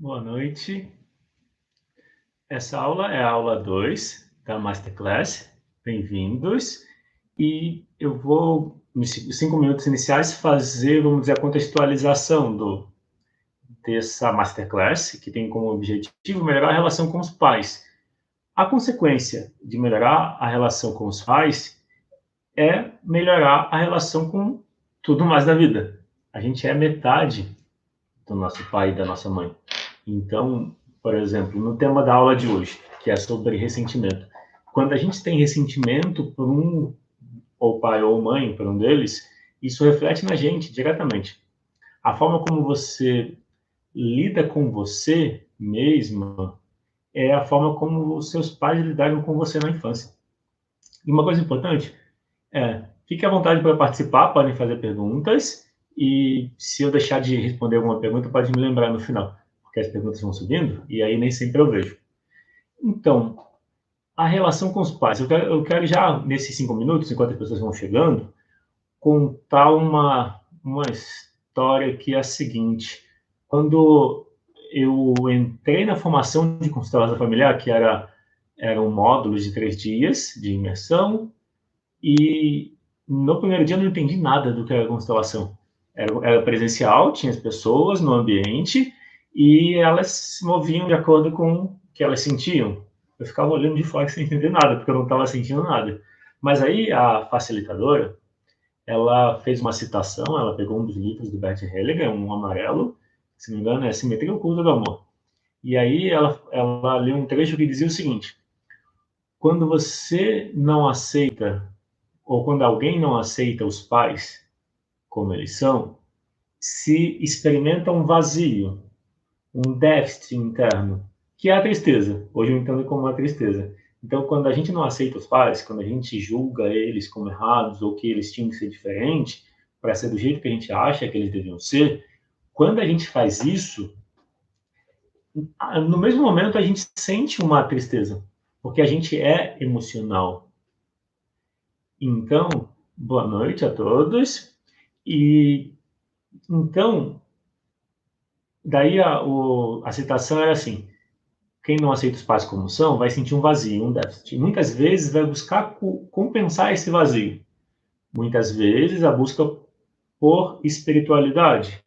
Boa noite. Essa aula é a aula 2 da Masterclass. Bem-vindos. E eu vou, nos 5 minutos iniciais, fazer, vamos dizer, a contextualização dessa Masterclass, que tem como objetivo melhorar a relação com os pais. A consequência de melhorar a relação com os pais é melhorar a relação com tudo mais da vida. A gente é metade do nosso pai e da nossa mãe. Então, por exemplo, no tema da aula de hoje, que é sobre ressentimento, quando a gente tem ressentimento por um, ou pai ou mãe, por um deles, isso reflete na gente diretamente. A forma como você lida com você mesma é a forma como os seus pais lidaram com você na infância. E uma coisa importante é, fique à vontade para participar, podem fazer perguntas, e se eu deixar de responder alguma pergunta, pode me lembrar no final, porque as perguntas vão subindo, e aí nem sempre eu vejo. Então, a relação com os pais. Eu quero já, nesses 5 minutos, enquanto as pessoas vão chegando, contar uma história que é a seguinte. Quando eu entrei na formação de constelação familiar, que eram módulos de 3 dias de imersão, e no primeiro dia eu não entendi nada do que era constelação. Era presencial, tinha as pessoas no ambiente e elas se moviam de acordo com o que elas sentiam. Eu ficava olhando de fora sem entender nada, porque eu não estava sentindo nada. Mas aí a facilitadora, ela fez uma citação, ela pegou um dos livros do Bert Hellinger, um amarelo, se não me engano, é Simetria Oculta do Amor. E aí ela leu um trecho que dizia o seguinte: quando você não aceita, ou quando alguém não aceita os pais como eles são, se experimenta um vazio, um déficit interno, que é a tristeza. Hoje eu entendo como uma tristeza. Então, quando a gente não aceita os pais, quando a gente julga eles como errados ou que eles tinham que ser diferentes para ser do jeito que a gente acha que eles deviam ser, quando a gente faz isso, no mesmo momento a gente sente uma tristeza, porque a gente é emocional. Então, boa noite a todos. E então, daí a citação era assim: quem não aceita os pais como são vai sentir um vazio, um déficit. E muitas vezes vai buscar compensar esse vazio. Muitas vezes a busca por espiritualidade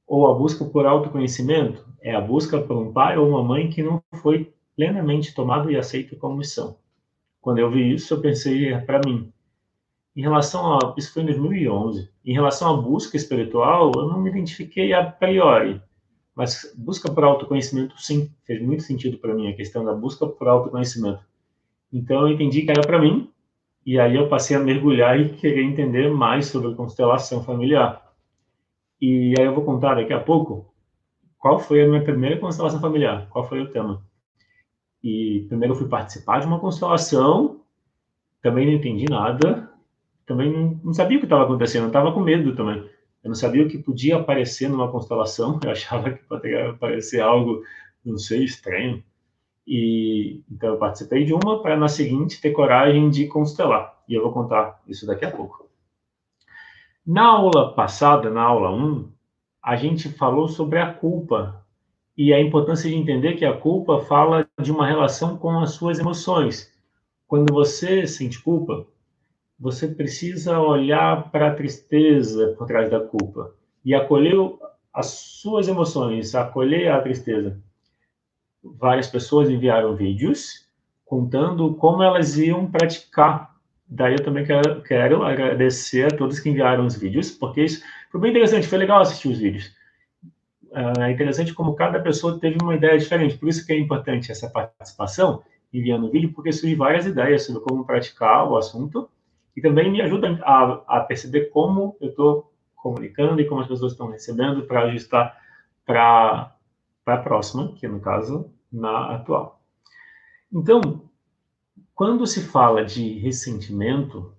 ou a busca por autoconhecimento é a busca por um pai ou uma mãe que não foi plenamente tomado e aceito como são. Quando eu vi isso, eu pensei para mim. Em relação a isso foi em 2011. Em relação à busca espiritual, eu não me identifiquei a priori. Mas busca por autoconhecimento, sim, fez muito sentido para mim a questão da busca por autoconhecimento. Então eu entendi que era para mim, e aí eu passei a mergulhar e querer entender mais sobre constelação familiar. E aí eu vou contar daqui a pouco qual foi a minha primeira constelação familiar, qual foi o tema. E primeiro eu fui participar de uma constelação, também não entendi nada, também não sabia o que estava acontecendo, eu estava com medo também. Eu não sabia o que podia aparecer numa constelação, eu achava que poderia aparecer algo, não sei, estranho. E então eu participei de uma para na seguinte ter coragem de constelar. E eu vou contar isso daqui a pouco. Na aula passada, na aula 1, a gente falou sobre a culpa e a importância de entender que a culpa fala de uma relação com as suas emoções. Quando você sente culpa, você precisa olhar para a tristeza por trás da culpa e acolher as suas emoções, acolher a tristeza. Várias pessoas enviaram vídeos contando como elas iam praticar. Daí eu também quero agradecer a todos que enviaram os vídeos, porque isso foi bem interessante, foi legal assistir os vídeos. É interessante como cada pessoa teve uma ideia diferente, por isso que é importante essa participação, enviando o vídeo, porque surgem várias ideias sobre como praticar o assunto, e também me ajuda a perceber como eu estou comunicando e como as pessoas estão recebendo para ajustar para a próxima, que no caso, na atual. Então, quando se fala de ressentimento,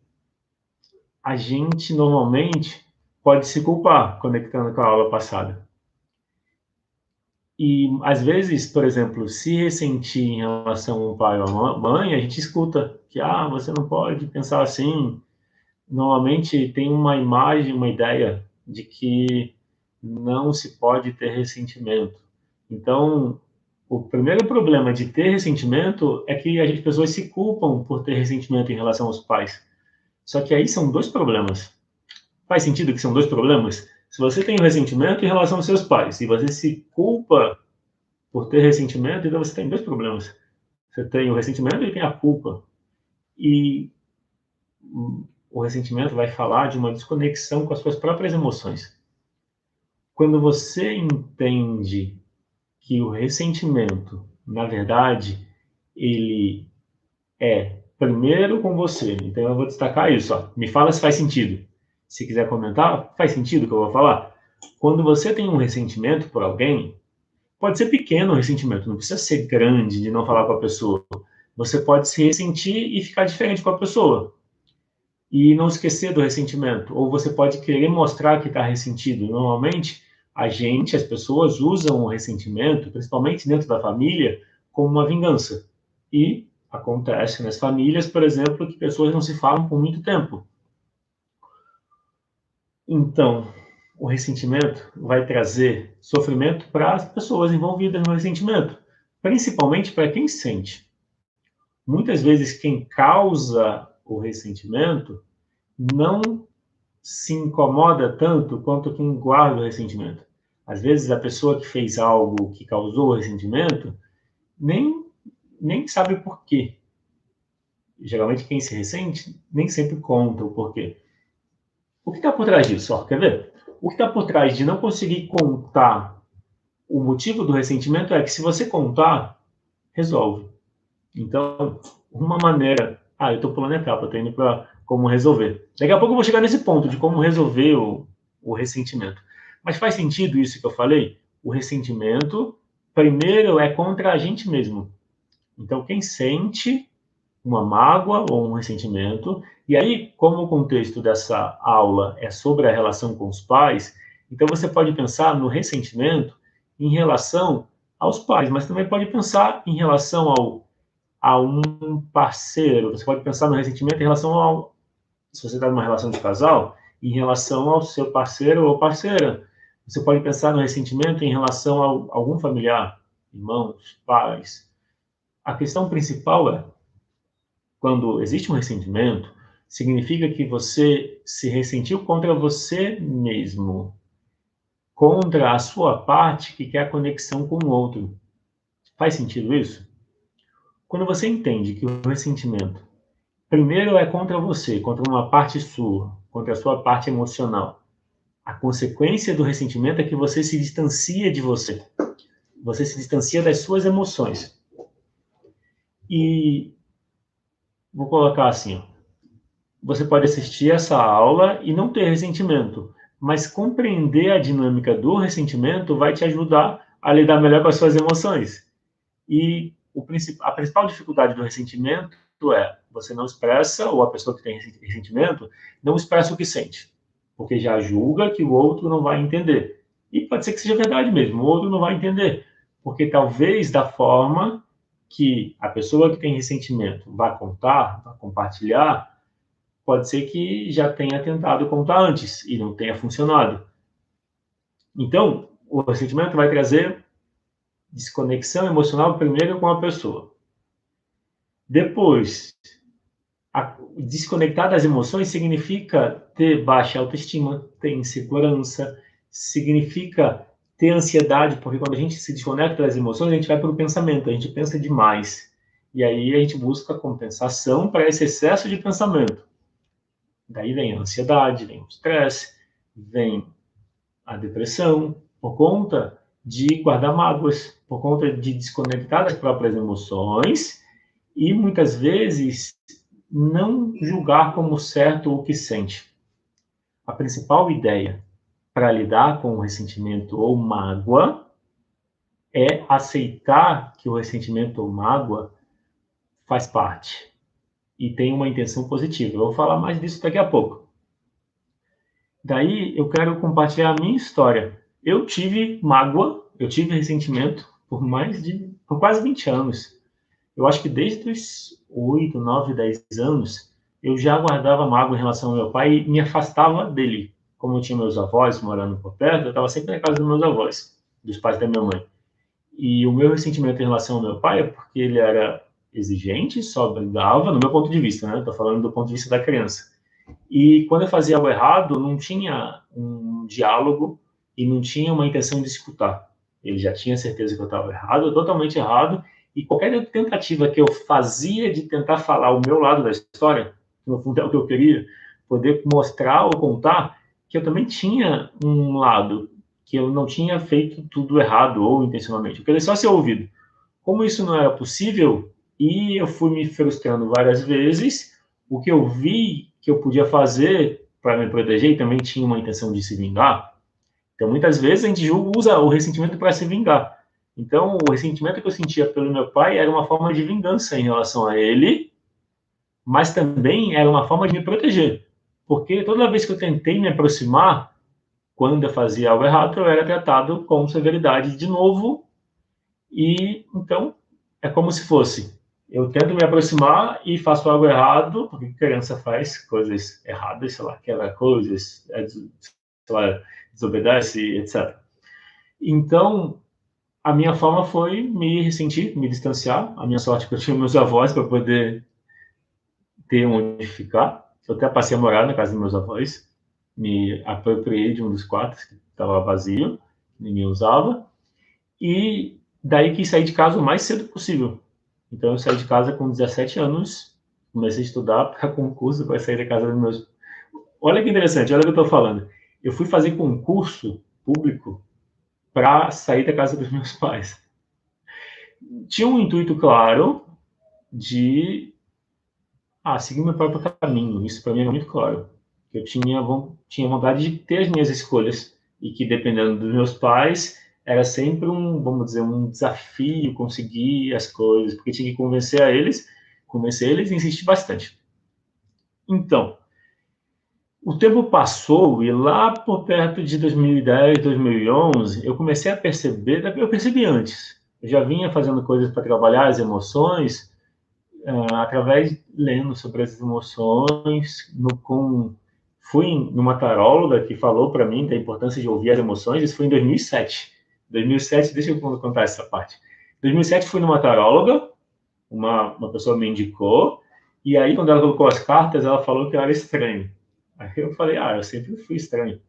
a gente normalmente pode se culpar, conectando com a aula passada. E, às vezes, por exemplo, se ressentir em relação a um pai ou uma mãe, a gente escuta que, você não pode pensar assim. Normalmente tem uma imagem, uma ideia de que não se pode ter ressentimento. Então, o primeiro problema de ter ressentimento é que as pessoas se culpam por ter ressentimento em relação aos pais. Só que aí são dois problemas. Faz sentido que são dois problemas? Se você tem o ressentimento em relação aos seus pais e você se culpa por ter ressentimento, então você tem dois problemas. Você tem o ressentimento e tem a culpa. E o ressentimento vai falar de uma desconexão com as suas próprias emoções. Quando você entende que o ressentimento, na verdade, ele é primeiro com você. Então eu vou destacar isso. Ó. Me fala se faz sentido. Se quiser comentar, faz sentido o que eu vou falar? Quando você tem um ressentimento por alguém, pode ser pequeno o ressentimento, não precisa ser grande de não falar com a pessoa. Você pode se ressentir e ficar diferente com a pessoa. E não esquecer do ressentimento. Ou você pode querer mostrar que está ressentido. Normalmente, as pessoas usam o ressentimento, principalmente dentro da família, como uma vingança. E acontece nas famílias, por exemplo, que pessoas não se falam por muito tempo. Então, o ressentimento vai trazer sofrimento para as pessoas envolvidas no ressentimento, principalmente para quem sente. Muitas vezes, quem causa o ressentimento não se incomoda tanto quanto quem guarda o ressentimento. Às vezes, a pessoa que fez algo que causou o ressentimento nem, nem sabe o porquê. Geralmente, quem se ressente nem sempre conta o porquê. O que está por trás disso? Ó, quer ver? O que está por trás de não conseguir contar o motivo do ressentimento é que se você contar, resolve. Então, uma maneira... eu estou pulando a etapa, estou indo para como resolver. Daqui a pouco eu vou chegar nesse ponto de como resolver o ressentimento. Mas faz sentido isso que eu falei? O ressentimento, primeiro, é contra a gente mesmo. Então, quem sente uma mágoa ou um ressentimento, e aí, como o contexto dessa aula é sobre a relação com os pais, então você pode pensar no ressentimento em relação aos pais, mas também pode pensar em relação a um parceiro, você pode pensar no ressentimento em relação ao, se você está numa relação de casal, em relação ao seu parceiro ou parceira. Você pode pensar no ressentimento em relação a algum familiar, irmãos, pais. A questão principal é, quando existe um ressentimento, significa que você se ressentiu contra você mesmo, contra a sua parte que quer a conexão com o outro. Faz sentido isso? Quando você entende que o ressentimento, primeiro é contra você, contra uma parte sua, contra a sua parte emocional, a consequência do ressentimento é que você se distancia de você. Você se distancia das suas emoções. E vou colocar assim, ó. Você pode assistir essa aula e não ter ressentimento, mas compreender a dinâmica do ressentimento vai te ajudar a lidar melhor com as suas emoções. E a principal dificuldade do ressentimento é você não expressa, ou a pessoa que tem ressentimento, não expressa o que sente, porque já julga que o outro não vai entender. E pode ser que seja verdade mesmo, o outro não vai entender, porque talvez da forma que a pessoa que tem ressentimento vai contar, vai compartilhar, pode ser que já tenha tentado contar antes e não tenha funcionado. Então, o ressentimento vai trazer desconexão emocional primeiro com a pessoa. Depois, desconectar das emoções significa ter baixa autoestima, ter insegurança, significa ter ansiedade, porque quando a gente se desconecta das emoções, a gente vai para o pensamento, a gente pensa demais. E aí a gente busca compensação para esse excesso de pensamento. Daí vem a ansiedade, vem o estresse, vem a depressão, por conta de guardar mágoas, por conta de desconectar das próprias emoções e muitas vezes não julgar como certo o que sente. A principal ideia para lidar com o ressentimento ou mágoa é aceitar que o ressentimento ou mágoa faz parte e tem uma intenção positiva. Eu vou falar mais disso daqui a pouco. Daí eu quero compartilhar a minha história. Eu tive mágoa, eu tive ressentimento por quase 20 anos. Eu acho que desde os 8, 9, 10 anos, eu já guardava mágoa em relação ao meu pai e me afastava dele. Como eu tinha meus avós morando por perto, eu estava sempre na casa dos meus avós, dos pais da minha mãe. E o meu ressentimento em relação ao meu pai é porque ele era exigente, só brigava, no meu ponto de vista, né? Estou falando do ponto de vista da criança. E quando eu fazia algo errado, não tinha um diálogo e não tinha uma intenção de escutar. Ele já tinha certeza que eu estava errado, totalmente errado, e qualquer tentativa que eu fazia de tentar falar o meu lado da história, que no fundo é o que eu queria, poder mostrar ou contar que eu também tinha um lado, que eu não tinha feito tudo errado ou intencionalmente. Eu queria só ser ouvido. Como isso não era possível, e eu fui me frustrando várias vezes, o que eu vi que eu podia fazer para me proteger, e também tinha uma intenção de se vingar. Então, muitas vezes a gente usa o ressentimento para se vingar. Então, o ressentimento que eu sentia pelo meu pai era uma forma de vingança em relação a ele, mas também era uma forma de me proteger. Porque toda vez que eu tentei me aproximar, quando eu fazia algo errado, eu era tratado com severidade de novo, e então é como se fosse: eu tento me aproximar e faço algo errado, porque criança faz coisas erradas, sei lá, quebra coisas, sei lá, desobedece, etc. Então, a minha forma foi me ressentir, me distanciar. A minha sorte é que eu tinha meus avós para poder ter onde ficar. Eu até passei a morar na casa dos meus avós, me apropriei de um dos quartos que estava vazio, ninguém usava, e daí quis sair de casa o mais cedo possível. Então eu saí de casa com 17 anos, comecei a estudar para concurso para sair da casa dos meus. Olha que interessante, olha o que eu estou falando. Eu fui fazer concurso público para sair da casa dos meus pais. Tinha um intuito claro de seguir meu próprio caminho. Isso para mim era muito claro. Eu tinha vontade de ter as minhas escolhas e que, dependendo dos meus pais, era sempre vamos dizer, um desafio conseguir as coisas, porque tinha que convencer eles e insistir bastante. Então, o tempo passou e lá por perto de 2010, 2011, eu comecei a perceber, eu percebi antes, eu já vinha fazendo coisas para trabalhar as emoções, através lendo sobre as emoções, fui numa taróloga que falou para mim da importância de ouvir as emoções. Isso foi em 2007. 2007, deixa eu contar essa parte. Em 2007 fui numa taróloga, uma pessoa me indicou, e aí quando ela colocou as cartas, ela falou que eu era estranho. Aí eu falei, eu sempre fui estranho.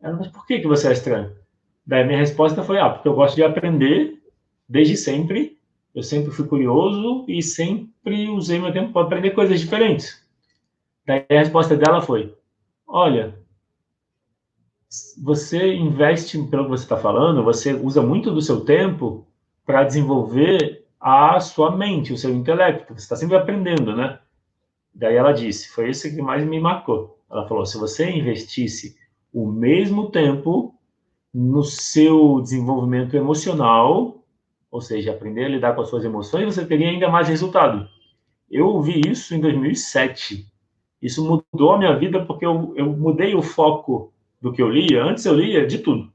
Ela, mas por que você é estranho? Daí a minha resposta foi, porque eu gosto de aprender desde sempre. Eu sempre fui curioso e sempre usei meu tempo para aprender coisas diferentes. Daí a resposta dela foi: olha, você investe, pelo que você está falando, você usa muito do seu tempo para desenvolver a sua mente, o seu intelecto. Você está sempre aprendendo, né? Daí ela disse, foi isso que mais me marcou. Ela falou: se você investisse o mesmo tempo no seu desenvolvimento emocional, ou seja, aprender a lidar com as suas emoções, você teria ainda mais resultado. Eu ouvi isso em 2007. Isso mudou a minha vida porque eu mudei o foco do que eu lia. Antes eu lia de tudo.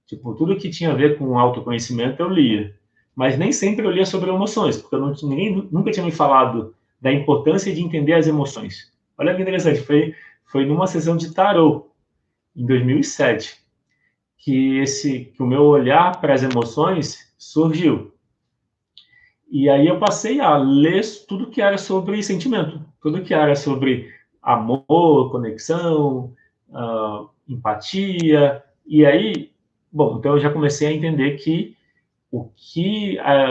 Tipo, tudo que tinha a ver com autoconhecimento eu lia. Mas nem sempre eu lia sobre emoções, porque ninguém nunca tinha me falado da importância de entender as emoções. Olha que interessante, foi numa sessão de tarô, em 2007, que o meu olhar para as emoções surgiu. E aí eu passei a ler tudo que era sobre sentimento, tudo que era sobre amor, conexão, empatia. E aí, bom, então eu já comecei a entender que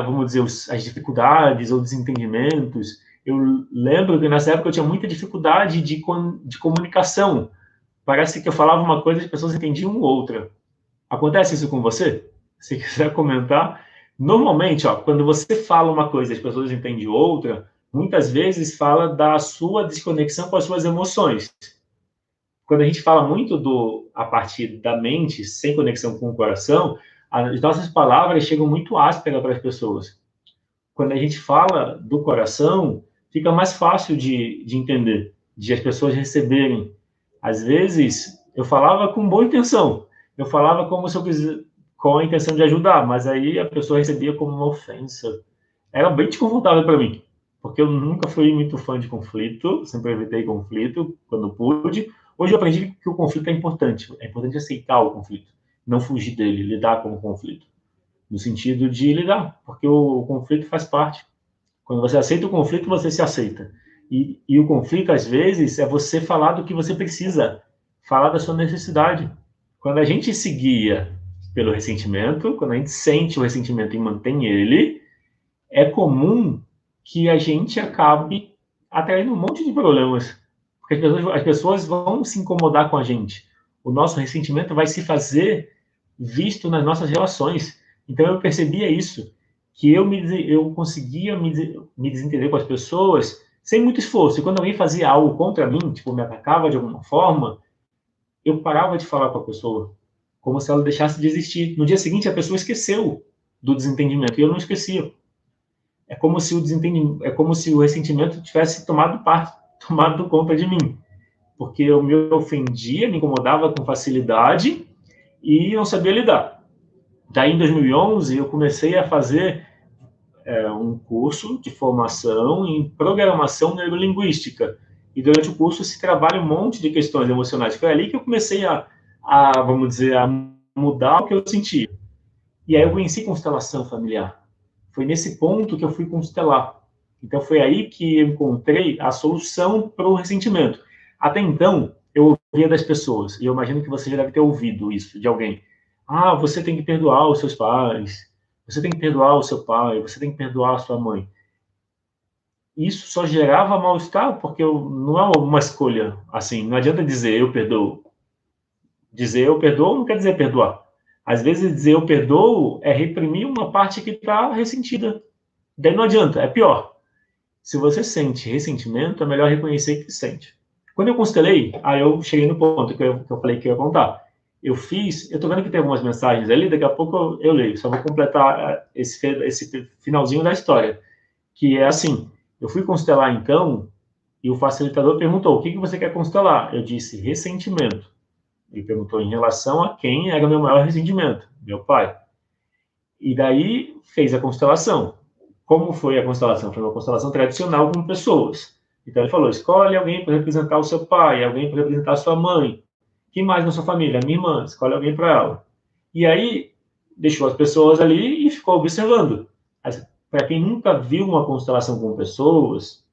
vamos dizer, as dificuldades ou desentendimentos, eu lembro que nessa época eu tinha muita dificuldade de comunicação. Parece que eu falava uma coisa e as pessoas entendiam outra. Acontece isso com você? Se quiser comentar. Normalmente, quando você fala uma coisa e as pessoas entendem outra, muitas vezes fala da sua desconexão com as suas emoções. Quando a gente fala muito a partir da mente, sem conexão com o coração, as nossas palavras chegam muito ásperas para as pessoas. Quando a gente fala do coração, fica mais fácil de entender, de as pessoas receberem. Às vezes, eu falava com boa intenção, eu falava como se eu com a intenção de ajudar, mas aí a pessoa recebia como uma ofensa. Era bem desconfortável para mim, porque eu nunca fui muito fã de conflito, sempre evitei conflito quando pude. Hoje eu aprendi que o conflito é importante aceitar o conflito, não fugir dele, lidar com o conflito. no sentido de lidar, porque o conflito faz parte. Quando você aceita o conflito, você se aceita. E o conflito, às vezes, é você falar do que você precisa, falar da sua necessidade. Quando a gente se guia pelo ressentimento, quando a gente sente o ressentimento e mantém ele, é comum que a gente acabe atraindo um monte de problemas. Porque as pessoas vão se incomodar com a gente. O nosso ressentimento vai se fazer visto nas nossas relações. Então eu percebia isso, que eu conseguia me desentender com as pessoas sem muito esforço. E quando alguém fazia algo contra mim, tipo, me atacava de alguma forma, eu parava de falar com a pessoa, como se ela deixasse de existir. No dia seguinte, a pessoa esqueceu do desentendimento, e eu não esquecia. É como se o ressentimento tivesse tomado conta de mim, porque eu me ofendia, me incomodava com facilidade e não sabia lidar. Daí, em 2011, eu comecei a fazer um curso de formação em programação neurolinguística. E durante o curso se trabalha um monte de questões emocionais. Foi ali que eu comecei vamos dizer, a mudar o que eu sentia. E aí eu conheci constelação familiar. Foi nesse ponto que eu fui constelar. Então foi aí que eu encontrei a solução para o ressentimento. Até então, eu ouvia das pessoas, e eu imagino que você já deve ter ouvido isso de alguém. Ah, você tem que perdoar os seus pais, você tem que perdoar o seu pai, você tem que perdoar a sua mãe. Isso só gerava mal-estar, porque não é uma escolha assim. Não adianta dizer eu perdoo. Dizer eu perdoo não quer dizer perdoar. Às vezes dizer eu perdoo é reprimir uma parte que está ressentida. Daí não adianta, é pior. Se você sente ressentimento, é melhor reconhecer que sente. Quando eu constelei, aí eu cheguei no ponto que eu falei que eu ia contar. Eu tô vendo que tem algumas mensagens ali, daqui a pouco eu leio, só vou completar esse finalzinho da história, que é assim, eu fui constelar então, e o facilitador perguntou, o que você quer constelar? Eu disse, ressentimento. Ele perguntou em relação a quem era o meu maior ressentimento, meu pai. E daí fez a constelação. Como foi a constelação? Foi uma constelação tradicional com pessoas. Então ele falou, escolhe alguém para representar o seu pai, alguém para representar a sua mãe. Quem mais na sua família? Minha irmã, escolhe alguém para ela. E aí deixou as pessoas ali e ficou observando. Para quem nunca viu uma constelação com pessoas,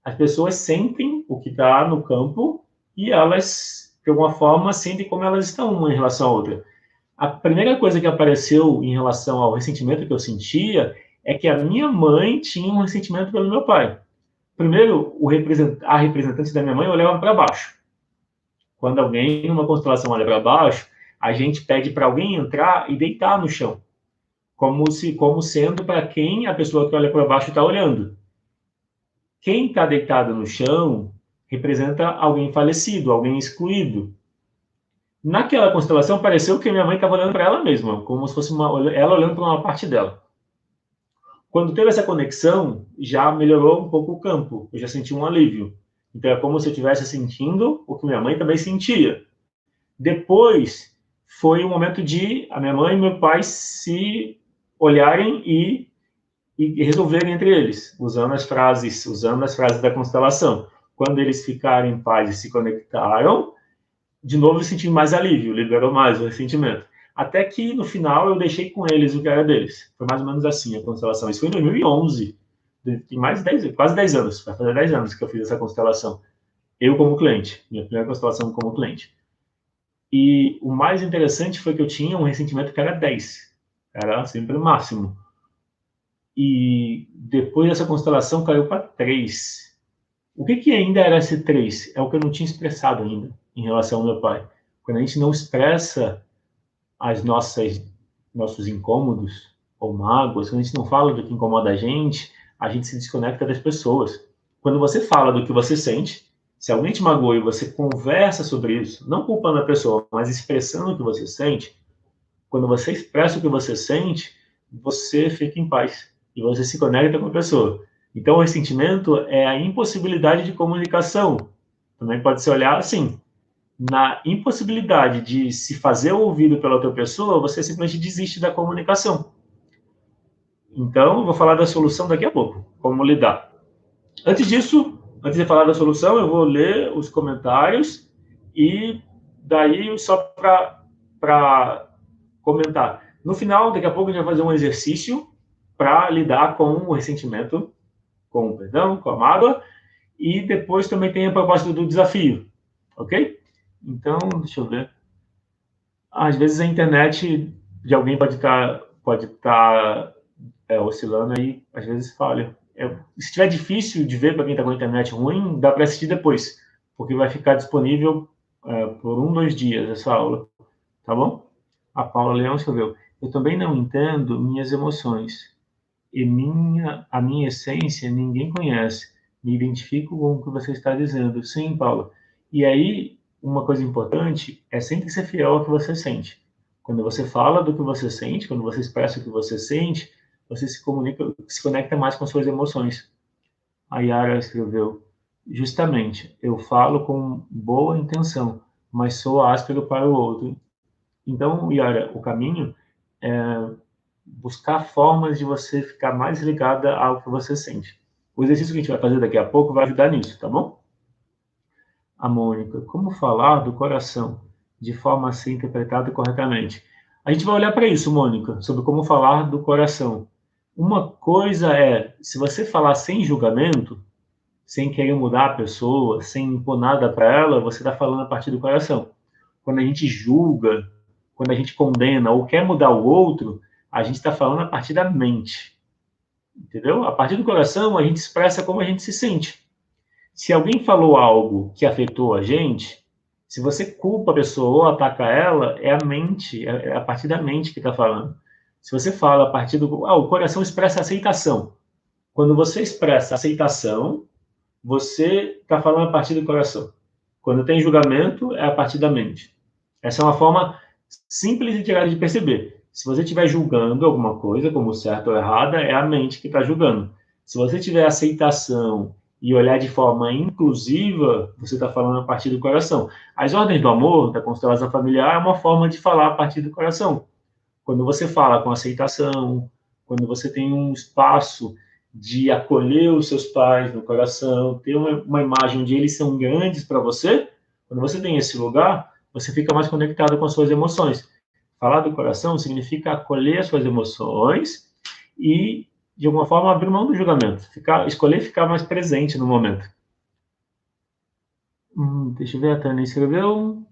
as pessoas sentem o que está no campo e elas, de alguma forma, sentem como elas estão uma em relação à outra. A primeira coisa que apareceu em relação ao ressentimento que eu sentia é que a minha mãe tinha um ressentimento pelo meu pai. Primeiro, a representante da minha mãe olhava para baixo. Quando alguém numa constelação olha para baixo, a gente pede para alguém entrar e deitar no chão, como sendo para quem a pessoa que olha para baixo está olhando. Quem está deitado no chão representa alguém falecido, alguém excluído. Naquela constelação, pareceu que minha mãe estava olhando para ela mesma, como se fosse ela olhando para uma parte dela. Quando teve essa conexão, já melhorou um pouco o campo, eu já senti um alívio. Então é como se eu estivesse sentindo o que minha mãe também sentia. Depois, foi o momento de a minha mãe e meu pai se olharem e resolverem entre eles, usando as frases da constelação. Quando eles ficaram em paz e se conectaram, de novo eu senti mais alívio, liberou mais o ressentimento. Até que no final eu deixei com eles o que era deles. Foi mais ou menos assim a constelação. Isso foi em 2011. Tem quase 10 anos, vai fazer 10 anos que eu fiz essa constelação. Eu como cliente, minha primeira constelação como cliente. E o mais interessante foi que eu tinha um ressentimento que era 10. Era sempre o máximo. E depois dessa constelação caiu para 3. O que ainda era esse 3? É o que eu não tinha expressado ainda em relação ao meu pai. Quando a gente não expressa nossos incômodos ou mágoas, quando a gente não fala do que incomoda a gente se desconecta das pessoas. Quando você fala do que você sente, se alguém te magoou e você conversa sobre isso, não culpando a pessoa, mas expressando o que você sente, quando você expressa o que você sente, você fica em paz e você se conecta com a pessoa. Então, o ressentimento é a impossibilidade de comunicação. Também pode ser olhar assim, na impossibilidade de se fazer ouvido pela outra pessoa, você simplesmente desiste da comunicação. Então, eu vou falar da solução daqui a pouco, como lidar. Antes disso, antes de falar da solução, eu vou ler os comentários e daí só para comentar. No final, daqui a pouco, a gente vai fazer um exercício para lidar com o ressentimento, com o perdão, com a mágoa, e depois também tem a proposta do desafio, ok? Então, deixa eu ver. Às vezes a internet de alguém pode estar oscilando aí, às vezes falha. Se estiver difícil de ver para quem está com a internet ruim, dá para assistir depois, porque vai ficar disponível por 2 dias essa aula, tá bom? A Paula Leão escreveu: eu também não entendo minhas emoções e a minha essência ninguém conhece. Me identifico com o que você está dizendo. Sim, Paula. E aí, uma coisa importante é sempre ser fiel ao que você sente. Quando você fala do que você sente, quando você expressa o que você sente, você se conecta mais com suas emoções. A Yara escreveu: justamente, eu falo com boa intenção, mas sou áspero para o outro. Então, Yara, o caminho é buscar formas de você ficar mais ligada ao que você sente. O exercício que a gente vai fazer daqui a pouco vai ajudar nisso, tá bom? A Mônica: como falar do coração de forma a ser interpretada corretamente? A gente vai olhar para isso, Mônica, sobre como falar do coração. Uma coisa é, se você falar sem julgamento, sem querer mudar a pessoa, sem impor nada para ela, você está falando a partir do coração. Quando a gente julga, quando a gente condena ou quer mudar o outro, a gente está falando a partir da mente. Entendeu? A partir do coração, a gente expressa como a gente se sente. Se alguém falou algo que afetou a gente, se você culpa a pessoa ou ataca ela, é a mente, é a partir da mente que está falando. Se você fala a partir do. O coração expressa aceitação. Quando você expressa aceitação, você está falando a partir do coração. Quando tem julgamento, é a partir da mente. Essa é uma forma simples e direta de perceber. Se você estiver julgando alguma coisa como certa ou errada, é a mente que está julgando. Se você tiver aceitação e olhar de forma inclusiva, você está falando a partir do coração. As ordens do amor, da constelação familiar, é uma forma de falar a partir do coração. Quando você fala com aceitação, quando você tem um espaço de acolher os seus pais no coração, ter uma imagem onde eles são grandes para você, quando você tem esse lugar, você fica mais conectado com as suas emoções. Falar do coração significa acolher as suas emoções e, de alguma forma, abrir mão do julgamento. Escolher ficar mais presente no momento. Deixa eu ver, a Tânia escreveu: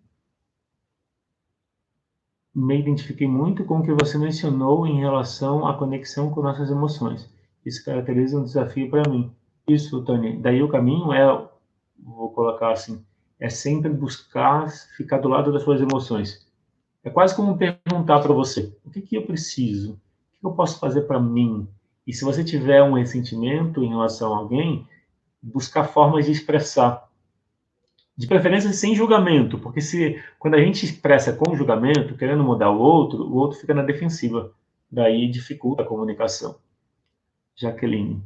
me identifiquei muito com o que você mencionou em relação à conexão com nossas emoções. Isso caracteriza um desafio para mim. Isso, Tânia. Daí o caminho vou colocar assim, é sempre buscar ficar do lado das suas emoções. É quase como perguntar para você: o que eu preciso? O que eu posso fazer para mim? E se você tiver um ressentimento em relação a alguém, buscar formas de expressar. De preferência sem julgamento, porque quando a gente expressa com julgamento, querendo mudar o outro fica na defensiva. Daí dificulta a comunicação. Jaqueline: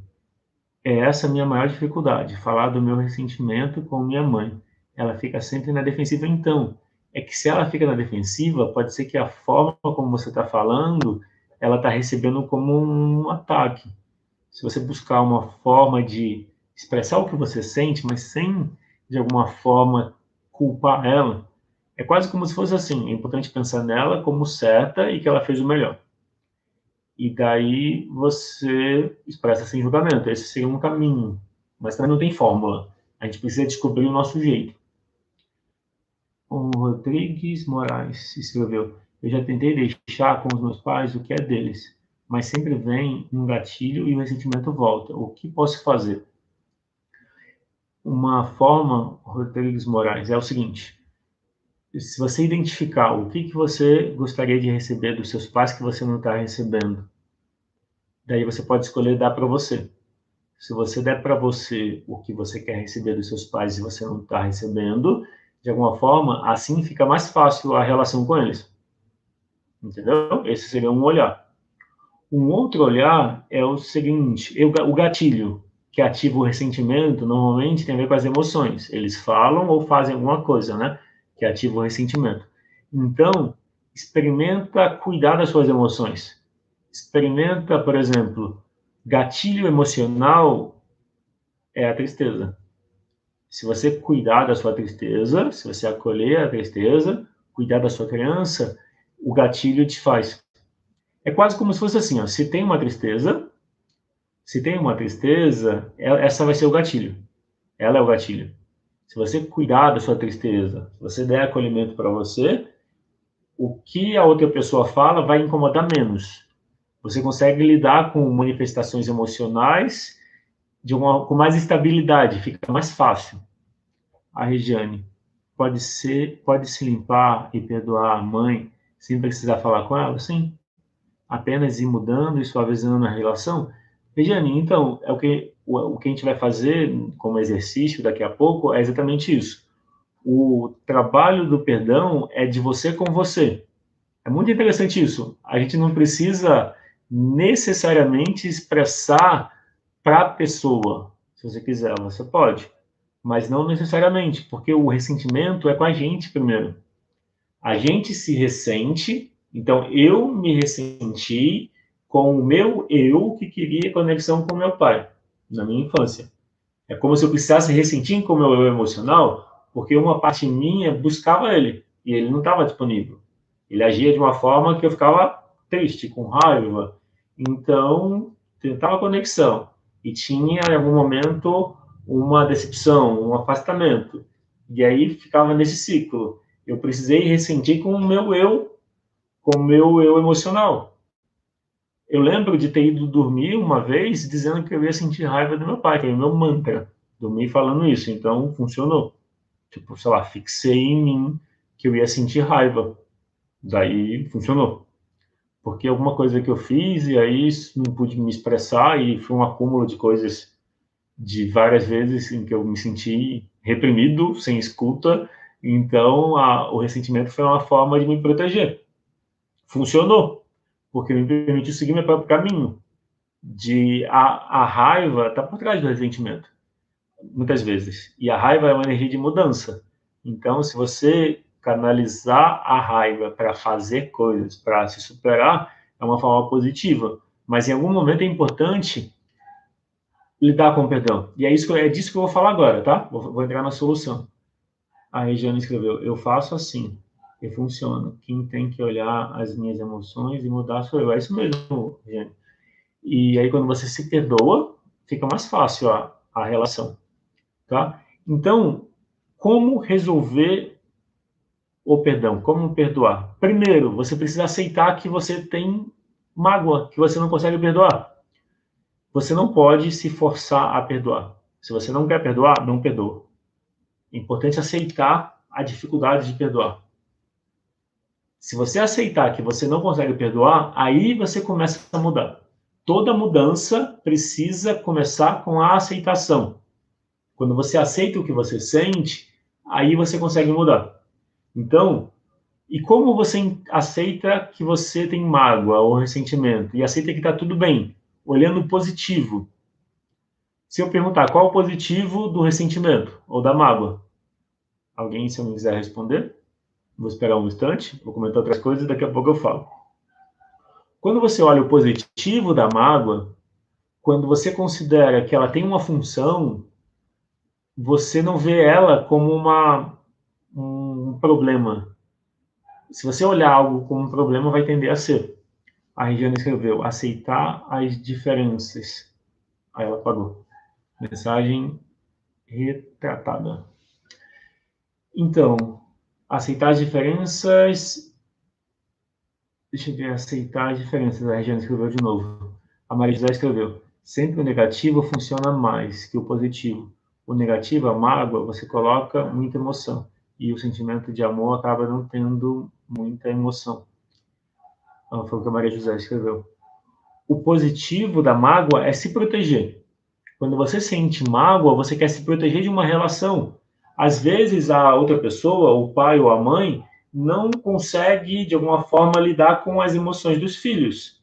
é essa a minha maior dificuldade, falar do meu ressentimento com minha mãe. Ela fica sempre na defensiva. Então, é que se ela fica na defensiva, pode ser que a forma como você está falando, ela está recebendo como um ataque. Se você buscar uma forma de expressar o que você sente, mas sem, de alguma forma, culpar ela, é quase como se fosse assim: é importante pensar nela como certa e que ela fez o melhor. E daí você expressa sem julgamento. Esse seria um caminho, mas também não tem fórmula. A gente precisa descobrir o nosso jeito. O Rodrigues Moraes escreveu: eu já tentei deixar com os meus pais o que é deles, mas sempre vem um gatilho e o ressentimento volta. O que posso fazer? Uma forma, Rodrigues Moraes, é o seguinte: se você identificar o que você gostaria de receber dos seus pais que você não está recebendo, daí você pode escolher dar para você. Se você der para você o que você quer receber dos seus pais e você não está recebendo, de alguma forma, assim fica mais fácil a relação com eles. Entendeu? Esse seria um olhar. Um outro olhar é o seguinte: o gatilho que ativa o ressentimento normalmente tem a ver com as emoções. Eles falam ou fazem alguma coisa, né? Que ativa o ressentimento. Então, experimenta cuidar das suas emoções. Experimenta, por exemplo, gatilho emocional é a tristeza. Se você cuidar da sua tristeza, se você acolher a tristeza, cuidar da sua criança, o gatilho te faz. É quase como se fosse assim, ó, se tem uma tristeza, essa vai ser o gatilho. Ela é o gatilho. Se você cuidar da sua tristeza, se você der acolhimento para você, o que a outra pessoa fala vai incomodar menos. Você consegue lidar com manifestações emocionais com mais estabilidade, fica mais fácil. A Regiane, pode se limpar e perdoar a mãe sem precisar falar com ela? Sim. Apenas ir mudando e suavizando a relação? Regiane, então, o que a gente vai fazer como exercício daqui a pouco é exatamente isso. O trabalho do perdão é de você com você. É muito interessante isso. A gente não precisa necessariamente expressar para a pessoa. Se você quiser, você pode. Mas não necessariamente, porque o ressentimento é com a gente primeiro. A gente se ressente, então eu me ressenti com o meu eu que queria conexão com meu pai, na minha infância. É como se eu precisasse ressentir com o meu eu emocional, porque uma parte minha buscava ele, e ele não estava disponível. Ele agia de uma forma que eu ficava triste, com raiva. Então, tentava conexão. E tinha, em algum momento, uma decepção, um afastamento. E aí ficava nesse ciclo. Eu precisei ressentir com o meu eu emocional. Eu lembro de ter ido dormir uma vez dizendo que eu ia sentir raiva do meu pai, que era o meu mantra. Dormi falando isso, então funcionou. Tipo, sei lá, fixei em mim que eu ia sentir raiva. Daí funcionou. Porque alguma coisa que eu fiz e aí não pude me expressar e foi um acúmulo de coisas de várias vezes em que eu me senti reprimido, sem escuta. Então, o ressentimento foi uma forma de me proteger. Funcionou, porque me permitiu seguir meu próprio caminho. A raiva está por trás do ressentimento, muitas vezes. E a raiva é uma energia de mudança. Então, se você canalizar a raiva para fazer coisas, para se superar, é uma forma positiva. Mas em algum momento é importante lidar com o perdão. E é disso que eu vou falar agora, tá? Vou entrar na solução. A Regiane escreveu: eu faço assim, e funciona. Quem tem que olhar as minhas emoções e mudar sou eu. É isso mesmo, Regiane. E aí, quando você se perdoa, fica mais fácil a relação, tá? Então, como resolver o perdão? Como perdoar? Primeiro, você precisa aceitar que você tem mágoa, que você não consegue perdoar. Você não pode se forçar a perdoar. Se você não quer perdoar, não perdoa. É importante aceitar a dificuldade de perdoar. Se você aceitar que você não consegue perdoar, aí você começa a mudar. Toda mudança precisa começar com a aceitação. Quando você aceita o que você sente, aí você consegue mudar. Então, e como você aceita que você tem mágoa ou ressentimento e aceita que está tudo bem, olhando o positivo. Se eu perguntar qual é o positivo do ressentimento ou da mágoa, alguém, se eu não quiser responder, vou esperar um instante, vou comentar outras coisas e daqui a pouco eu falo. Quando você olha o positivo da mágoa, quando você considera que ela tem uma função, você não vê ela como um problema. Se você olhar algo como um problema, vai tender a ser. A Regiane escreveu: aceitar as diferenças. Aí ela apagou. Mensagem retratada. Então, aceitar as diferenças. Deixa eu ver, aceitar as diferenças. A Regiane escreveu de novo. A Maria José escreveu: sempre o negativo funciona mais que o positivo. O negativo, a mágoa, você coloca muita emoção. E o sentimento de amor acaba não tendo muita emoção. Foi o que a Maria José escreveu. O positivo da mágoa é se proteger. Quando você sente mágoa, você quer se proteger de uma relação. Às vezes a outra pessoa, o pai ou a mãe, não consegue, de alguma forma, lidar com as emoções dos filhos.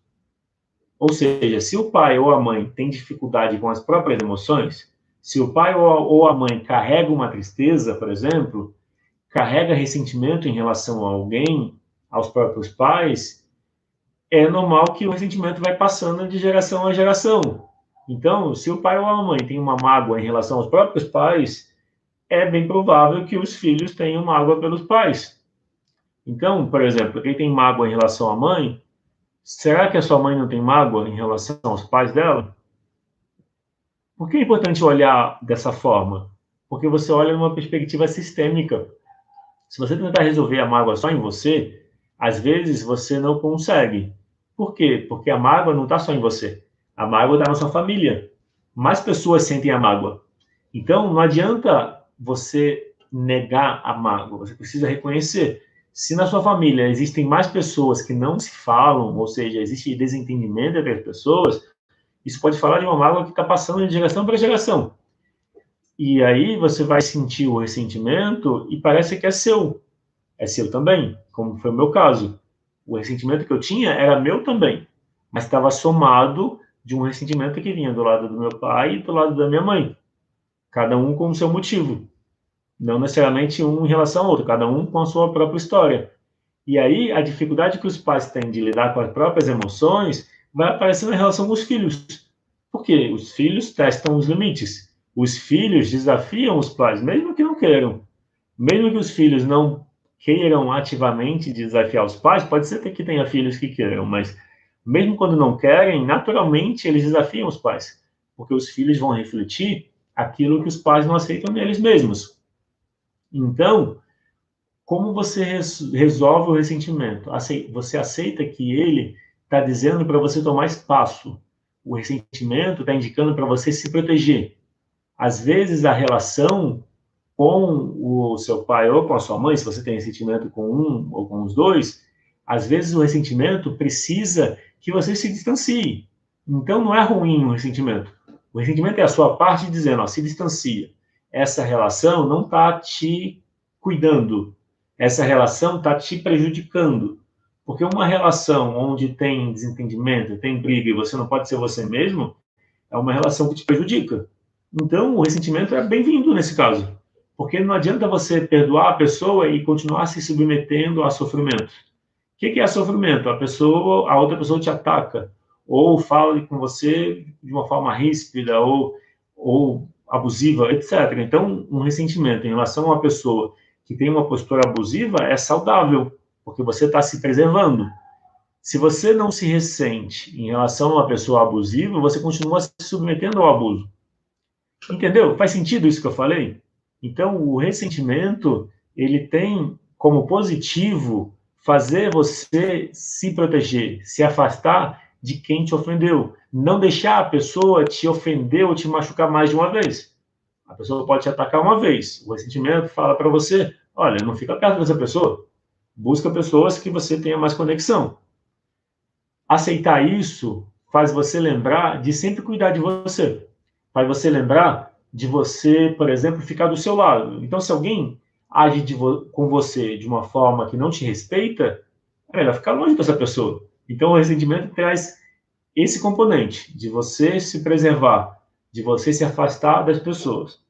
Ou seja, se o pai ou a mãe tem dificuldade com as próprias emoções, se o pai ou a mãe carrega uma tristeza, por exemplo, carrega ressentimento em relação a alguém, aos próprios pais, é normal que o ressentimento vai passando de geração a geração. Então, se o pai ou a mãe tem uma mágoa em relação aos próprios pais, é bem provável que os filhos tenham mágoa pelos pais. Então, por exemplo, quem tem mágoa em relação à mãe, Será que a sua mãe não tem mágoa em relação aos pais dela? Por que é importante olhar dessa forma? Porque você olha numa perspectiva sistêmica. Se você tentar resolver a mágoa só em você, às vezes você não consegue. Por quê? Porque a mágoa não está só em você. A mágoa está na sua família. Mais pessoas sentem a mágoa. Então, não adianta você negar a mágoa. Você precisa reconhecer. Se na sua família existem mais pessoas que não se falam, ou seja, existe desentendimento entre as pessoas, isso pode falar de uma mágoa que está passando de geração para geração. E aí você vai sentir o ressentimento e parece que é seu também, como foi o meu caso. O ressentimento que eu tinha era meu também, mas estava somado de um ressentimento que vinha do lado do meu pai e do lado da minha mãe, cada um com o seu motivo, não necessariamente um em relação ao outro, cada um com a sua própria história. E aí a dificuldade que os pais têm de lidar com as próprias emoções vai aparecer na relação com os filhos. Porque os filhos testam os limites. Os filhos desafiam os pais, mesmo que não queiram. Mesmo que os filhos não queiram ativamente desafiar os pais, pode ser que tenha filhos que queiram, mas mesmo quando não querem, naturalmente eles desafiam os pais, porque os filhos vão refletir aquilo que os pais não aceitam neles mesmos. Então, como você resolve o ressentimento? Você aceita que ele está dizendo para você tomar espaço. O ressentimento está indicando para você se proteger. Às vezes, a relação com o seu pai ou com a sua mãe, se você tem ressentimento com um ou com os dois, às vezes o ressentimento precisa que você se distancie. Então, não é ruim o ressentimento. O ressentimento é a sua parte dizendo, ó, se distancia. Essa relação não está te cuidando. Essa relação está te prejudicando. Porque uma relação onde tem desentendimento, tem briga e você não pode ser você mesmo, é uma relação que te prejudica. Então, o ressentimento é bem-vindo nesse caso. Porque não adianta você perdoar a pessoa e continuar se submetendo a sofrimento. O que é sofrimento? A outra pessoa te ataca, ou fala com você de uma forma ríspida, ou abusiva, etc. Então, um ressentimento em relação a uma pessoa que tem uma postura abusiva é saudável, porque você está se preservando. Se você não se ressente em relação a uma pessoa abusiva, você continua se submetendo ao abuso. Entendeu? Faz sentido isso que eu falei? Então, o ressentimento, ele tem como positivo fazer você se proteger, se afastar de quem te ofendeu. Não deixar a pessoa te ofender ou te machucar mais de uma vez. A pessoa pode te atacar uma vez. O ressentimento fala para você, olha, não fica perto dessa pessoa. Busca pessoas que você tenha mais conexão. Aceitar isso faz você lembrar de sempre cuidar de você. Faz você lembrar de você, por exemplo, ficar do seu lado. Então, se alguém age com você de uma forma que não te respeita, é melhor ficar longe dessa pessoa. Então, o ressentimento traz esse componente de você se preservar, de você se afastar das pessoas.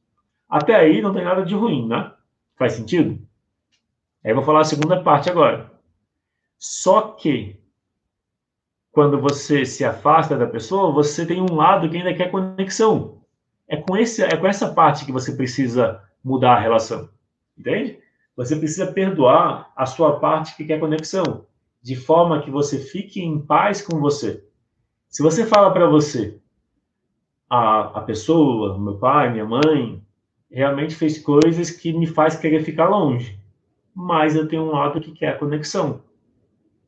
Até aí não tem nada de ruim, né? Faz sentido? Aí eu vou falar a segunda parte agora. Só que quando você se afasta da pessoa, você tem um lado que ainda quer conexão. É com essa parte que você precisa mudar a relação. Entende? Você precisa perdoar a sua parte que quer conexão, de forma que você fique em paz com você. Se você fala para você, a pessoa, meu pai, minha mãe, realmente fez coisas que me faz querer ficar longe, mas eu tenho um lado que quer conexão.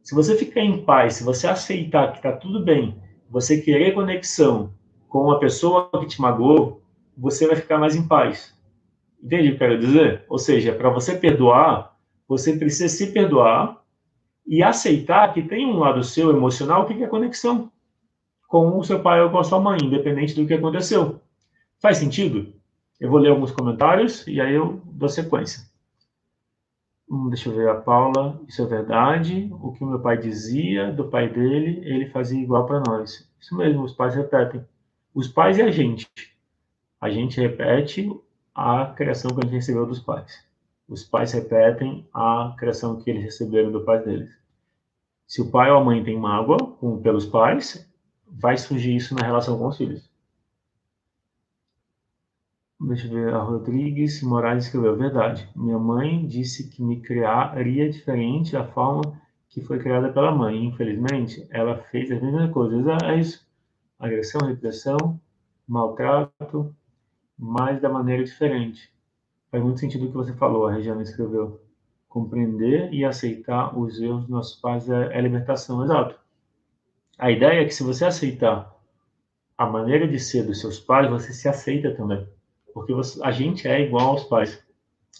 Se você ficar em paz, se você aceitar que está tudo bem, você querer conexão com a pessoa que te magoou, você vai ficar mais em paz. Entende o que eu quero dizer? Ou seja, para você perdoar, você precisa se perdoar e aceitar que tem um lado seu emocional que é conexão com o seu pai ou com a sua mãe, independente do que aconteceu. Faz sentido? Eu vou ler alguns comentários e aí eu dou sequência. Deixa eu ver, a Paula, isso é verdade. O que o meu pai dizia do pai dele, ele fazia igual para nós. Isso mesmo, os pais repetem. Os pais e a gente. A gente repete a criação que a gente recebeu dos pais. Os pais repetem a criação que eles receberam do pai deles. Se o pai ou a mãe tem mágoa pelos pais, vai surgir isso na relação com os filhos. Deixa eu ver, a Rodrigues Moraes escreveu, verdade. Minha mãe disse que me criaria diferente da forma que foi criada pela mãe. Infelizmente, ela fez as mesmas coisas. É isso. Agressão, repressão, maltrato, mas da maneira diferente. Faz muito sentido o que você falou, a Regiane escreveu. Compreender e aceitar os erros dos nossos pais é libertação, exato. A ideia é que se você aceitar a maneira de ser dos seus pais, você se aceita também. Porque a gente é igual aos pais.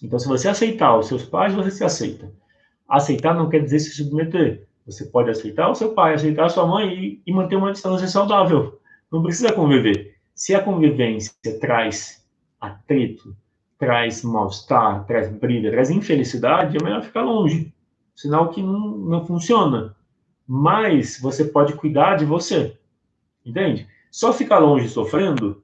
Então, se você aceitar os seus pais, você se aceita. Aceitar não quer dizer se submeter. Você pode aceitar o seu pai, aceitar a sua mãe e manter uma distância saudável. Não precisa conviver. Se a convivência traz atrito, traz mal-estar, traz briga, traz infelicidade, é melhor ficar longe. Sinal que não funciona. Mas você pode cuidar de você. Entende? Só ficar longe sofrendo,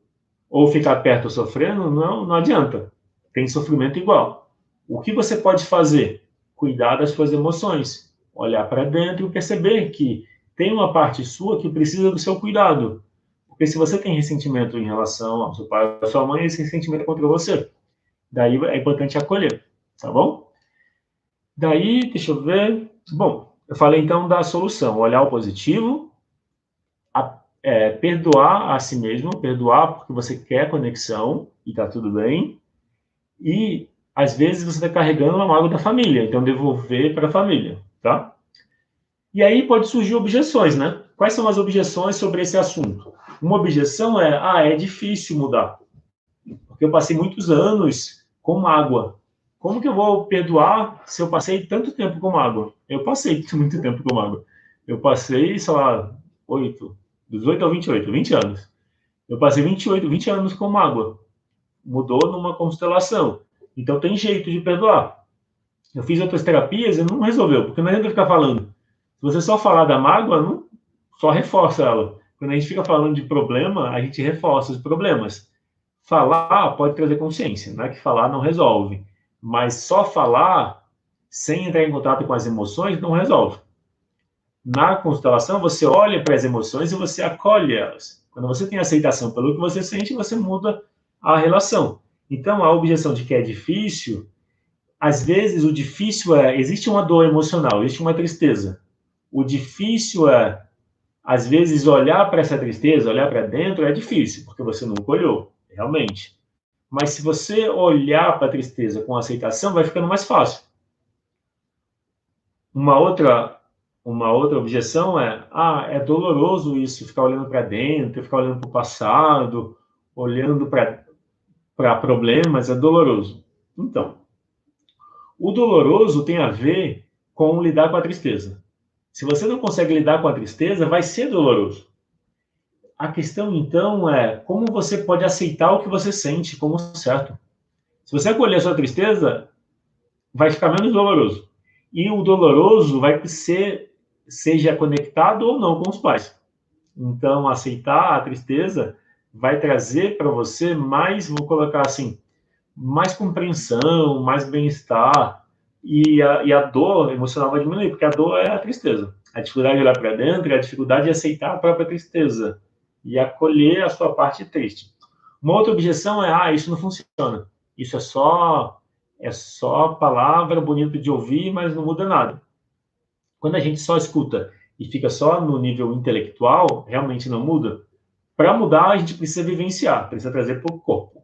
ou ficar perto sofrendo, não adianta. Tem sofrimento igual. O que você pode fazer? Cuidar das suas emoções. Olhar para dentro e perceber que tem uma parte sua que precisa do seu cuidado. Porque se você tem ressentimento em relação ao seu pai ou à sua mãe, esse ressentimento é contra você. Daí é importante acolher, tá bom? Daí, deixa eu ver. Bom, eu falei então da solução, olhar o positivo, perdoar a si mesmo, perdoar porque você quer conexão e tá tudo bem. E às vezes você está carregando uma mágoa da família, então devolver para a família, tá? E aí pode surgir objeções, né? Quais são as objeções sobre esse assunto? Uma objeção é difícil mudar, porque eu passei muitos anos com mágoa. Como que eu vou perdoar se eu passei tanto tempo com mágoa? Eu passei muito tempo com mágoa. Eu passei, sei lá, dos 8 ao 28, 20 anos. Eu passei 20 anos com mágoa. Mudou numa constelação. Então tem jeito de perdoar. Eu fiz outras terapias e não resolveu, porque não adianta ficar falando. Se você só falar da mágoa, não, só reforça ela. Quando a gente fica falando de problema, a gente reforça os problemas. Falar pode trazer consciência, não é que falar não resolve. Mas só falar, sem entrar em contato com as emoções, não resolve. Na constelação, você olha para as emoções e você acolhe elas. Quando você tem aceitação pelo que você sente, você muda a relação. Então, a objeção de que é difícil, às vezes o difícil existe uma dor emocional, existe uma tristeza. O difícil às vezes, olhar para essa tristeza, olhar para dentro é difícil, porque você nunca olhou, realmente. Mas se você olhar para a tristeza com aceitação, vai ficando mais fácil. Uma outra objeção é doloroso isso, ficar olhando para dentro, ficar olhando para o passado, olhando para problemas, é doloroso. Então, o doloroso tem a ver com lidar com a tristeza. Se você não consegue lidar com a tristeza, vai ser doloroso. A questão, então, é como você pode aceitar o que você sente como certo. Se você acolher a sua tristeza, vai ficar menos doloroso. E o doloroso vai ser, seja conectado ou não com os pais. Então, aceitar a tristeza vai trazer para você mais, vou colocar assim, mais compreensão, mais bem-estar, e a dor emocional vai diminuir, porque a dor é a tristeza. A dificuldade de olhar para dentro é a dificuldade de aceitar a própria tristeza e acolher a sua parte triste. Uma outra objeção isso não funciona. Isso é só palavra bonita de ouvir, mas não muda nada. Quando a gente só escuta e fica só no nível intelectual, realmente não muda. Para mudar, a gente precisa vivenciar, precisa trazer para o corpo.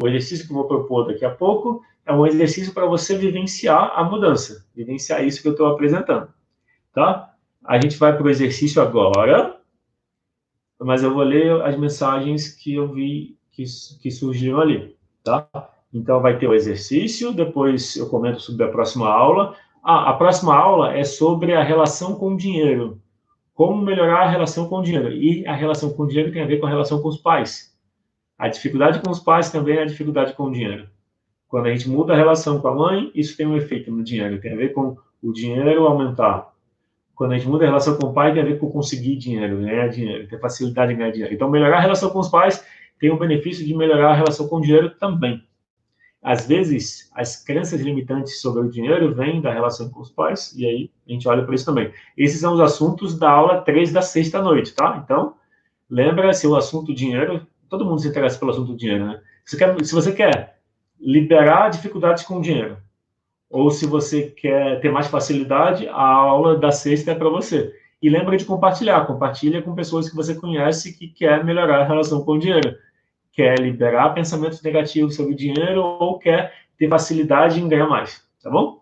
O exercício que eu vou propor daqui a pouco é um exercício para você vivenciar a mudança, vivenciar isso que eu estou apresentando, tá? A gente vai para o exercício agora, mas eu vou ler as mensagens que eu vi que surgiram ali, tá? Então, vai ter o exercício, depois eu comento sobre a próxima aula. A próxima aula é sobre a relação com o dinheiro. Como melhorar a relação com o dinheiro. E a relação com o dinheiro tem a ver com a relação com os pais. A dificuldade com os pais também é a dificuldade com o dinheiro. Quando a gente muda a relação com a mãe, isso tem um efeito no dinheiro. Tem a ver com o dinheiro aumentar. Quando a gente muda a relação com o pai, tem a ver com conseguir dinheiro, ganhar dinheiro, ter facilidade de ganhar dinheiro. Então, melhorar a relação com os pais tem o benefício de melhorar a relação com o dinheiro também. Às vezes, as crenças limitantes sobre o dinheiro vêm da relação com os pais, e aí a gente olha para isso também. Esses são os assuntos da aula 3 da sexta-noite, tá? Então, lembra se o assunto dinheiro, todo mundo se interessa pelo assunto dinheiro, né? Se você quer liberar dificuldades com o dinheiro, Ou se você quer ter mais facilidade, a aula da sexta é para você. E lembra de compartilhar. Compartilha com pessoas que você conhece que quer melhorar a relação com o dinheiro. Quer liberar pensamentos negativos sobre o dinheiro ou quer ter facilidade em ganhar mais, tá bom?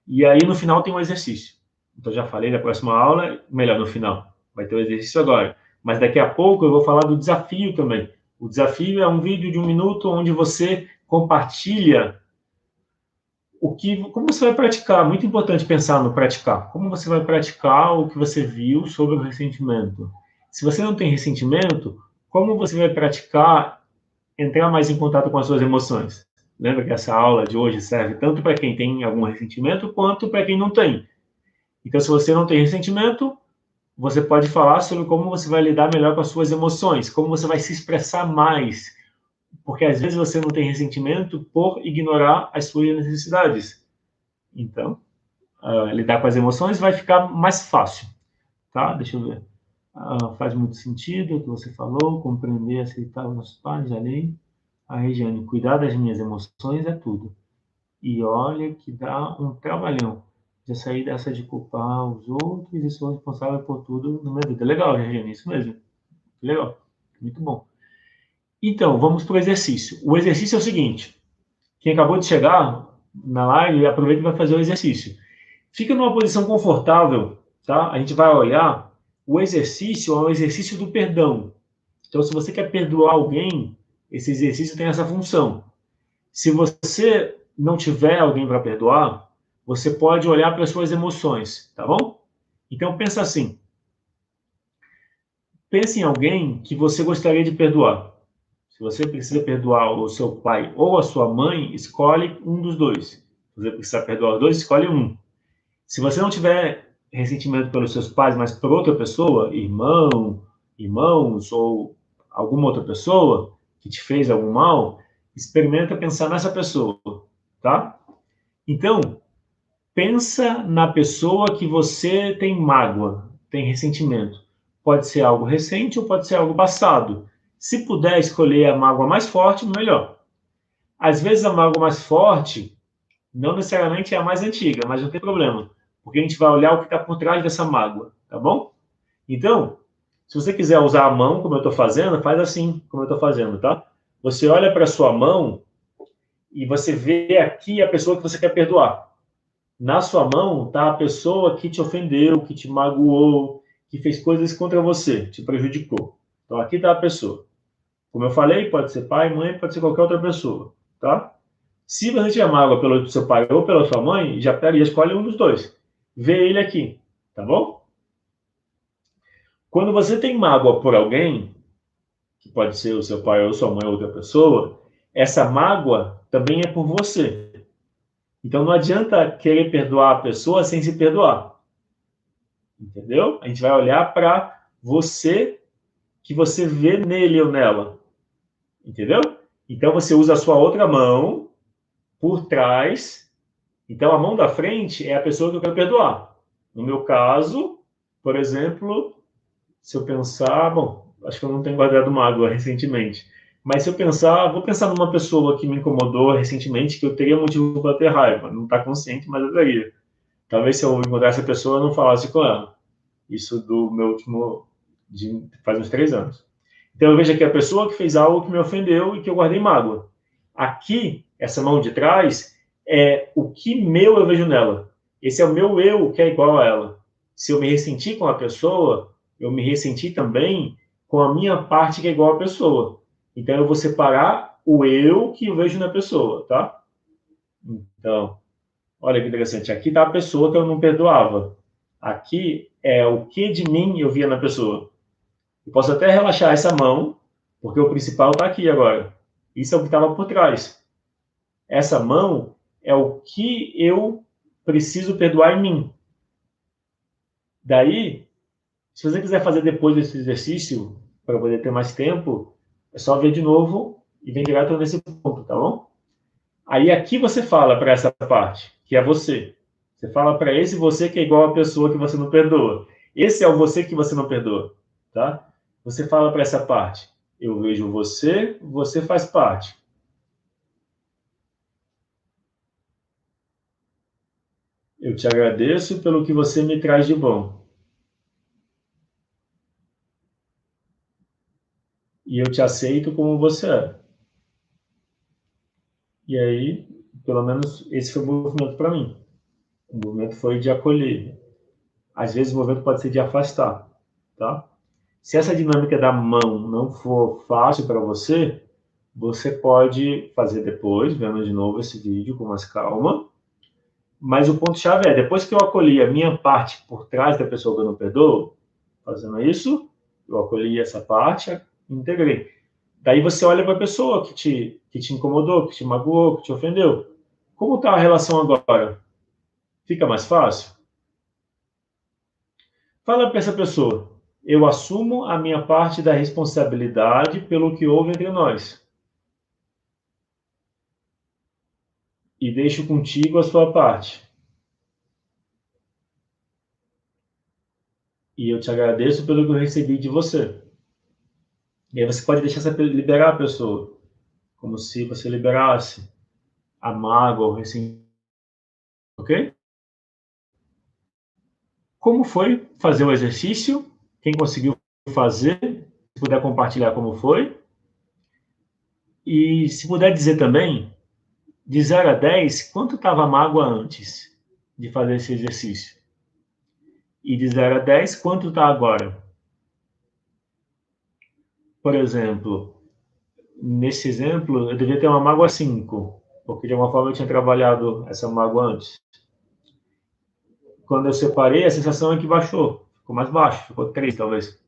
E aí, no final, tem um exercício. Então, já falei da próxima aula, melhor, no final. Vai ter o exercício agora. Mas daqui a pouco eu vou falar do desafio também. O desafio é um vídeo de 1 minuto onde você compartilha como você vai praticar. Muito importante pensar no praticar. Como você vai praticar o que você viu sobre o ressentimento? Se você não tem ressentimento, como você vai praticar entrar mais em contato com as suas emoções? Lembra que essa aula de hoje serve tanto para quem tem algum ressentimento quanto para quem não tem. Então, se você não tem ressentimento, você pode falar sobre como você vai lidar melhor com as suas emoções, como você vai se expressar mais, porque às vezes você não tem ressentimento por ignorar as suas necessidades. Então, lidar com as emoções vai ficar mais fácil, tá? Deixa eu ver. Faz muito sentido o que você falou, compreender, aceitar os nossos pais, já li. A Regiane, cuidar das minhas emoções é tudo. E olha que dá um trabalhão. Já saí dessa de culpar os outros e sou responsável por tudo na minha vida. Legal, Regiane, isso mesmo. Legal, muito bom. Então, vamos para o exercício. O exercício é o seguinte: quem acabou de chegar na live, aproveita e vai fazer o exercício. Fica numa posição confortável, tá? A gente vai olhar. O exercício é um exercício do perdão. Então, se você quer perdoar alguém, esse exercício tem essa função. Se você não tiver alguém para perdoar, você pode olhar para as suas emoções, tá bom? Então, pensa assim. Pense em alguém que você gostaria de perdoar. Se você precisa perdoar o seu pai ou a sua mãe, escolhe um dos dois. Se você precisa perdoar os dois, escolhe um. Se você não tiver ressentimento pelos seus pais, mas por outra pessoa, irmãos ou alguma outra pessoa que te fez algum mal, experimenta pensar nessa pessoa, tá? Então, pensa na pessoa que você tem mágoa, tem ressentimento. Pode ser algo recente ou pode ser algo passado. Se puder escolher a mágoa mais forte, melhor. Às vezes a mágoa mais forte não necessariamente é a mais antiga, mas não tem problema, porque a gente vai olhar o que está por trás dessa mágoa, tá bom? Então, se você quiser usar a mão, como eu estou fazendo, faz assim, como eu estou fazendo, tá? Você olha para a sua mão e você vê aqui a pessoa que você quer perdoar. Na sua mão está a pessoa que te ofendeu, que te magoou, que fez coisas contra você, te prejudicou. Então aqui está a pessoa. Como eu falei, pode ser pai, mãe, pode ser qualquer outra pessoa, tá? Se você tiver mágoa pelo seu pai ou pela sua mãe, já pega e escolhe um dos dois. Vê ele aqui, tá bom? Quando você tem mágoa por alguém, que pode ser o seu pai ou sua mãe ou outra pessoa, essa mágoa também é por você. Então não adianta querer perdoar a pessoa sem se perdoar. Entendeu? A gente vai olhar para você, que você vê nele ou nela. Entendeu? Então você usa a sua outra mão por trás. Então a mão da frente é a pessoa que eu quero perdoar. No meu caso, por exemplo, se eu pensar, bom, acho que eu não tenho guardado mágoa recentemente, mas se eu pensar, vou pensar numa pessoa que me incomodou recentemente, que eu teria motivo para ter raiva. Não está consciente, mas eu teria. Talvez se eu encontrar essa pessoa, eu não falasse com ela. Isso do meu último, faz uns 3 anos. Então eu vejo aqui a pessoa que fez algo que me ofendeu e que eu guardei mágoa. Aqui, essa mão de trás, é o que meu eu vejo nela. Esse é o meu eu que é igual a ela. Se eu me ressenti com a pessoa, eu me ressenti também com a minha parte que é igual à pessoa. Então eu vou separar o eu que eu vejo na pessoa, tá? Então, olha que interessante. Aqui está a pessoa que eu não perdoava. Aqui é o que de mim eu via na pessoa. Eu posso até relaxar essa mão, porque o principal está aqui agora. Isso é o que estava por trás. Essa mão é o que eu preciso perdoar em mim. Daí, se você quiser fazer depois desse exercício, para poder ter mais tempo, é só ver de novo e vem direto nesse ponto, tá bom? Aí aqui você fala para essa parte, que é você. Você fala para esse você que é igual a pessoa que você não perdoa. Esse é o você que você não perdoa, tá? Você fala para essa parte. Eu vejo você, você faz parte. Eu te agradeço pelo que você me traz de bom. E eu te aceito como você é. E aí, pelo menos, esse foi o movimento para mim. O movimento foi de acolher. Às vezes o movimento pode ser de afastar, tá? Se essa dinâmica da mão não for fácil para você, você pode fazer depois, vendo de novo esse vídeo com mais calma. Mas o ponto-chave é, depois que eu acolhi a minha parte por trás da pessoa que eu não perdoo, fazendo isso, eu acolhi essa parte, integrei. Daí você olha para a pessoa que te incomodou, que te magoou, que te ofendeu. Como está a relação agora? Fica mais fácil? Fala para essa pessoa, eu assumo a minha parte da responsabilidade pelo que houve entre nós. E deixo contigo a sua parte. E eu te agradeço pelo que eu recebi de você. E aí você pode deixar liberar a pessoa, como se você liberasse a mágoa, o ressentimento, ok? Como foi fazer o exercício? Quem conseguiu fazer, se puder compartilhar como foi. E se puder dizer também, de 0 a 10, quanto estava a mágoa antes de fazer esse exercício? E de 0 a 10, quanto está agora? Por exemplo, nesse exemplo, eu devia ter uma mágoa 5, porque de alguma forma eu tinha trabalhado essa mágoa antes. Quando eu separei, a sensação é que baixou, ficou mais baixo, ficou 3 talvez.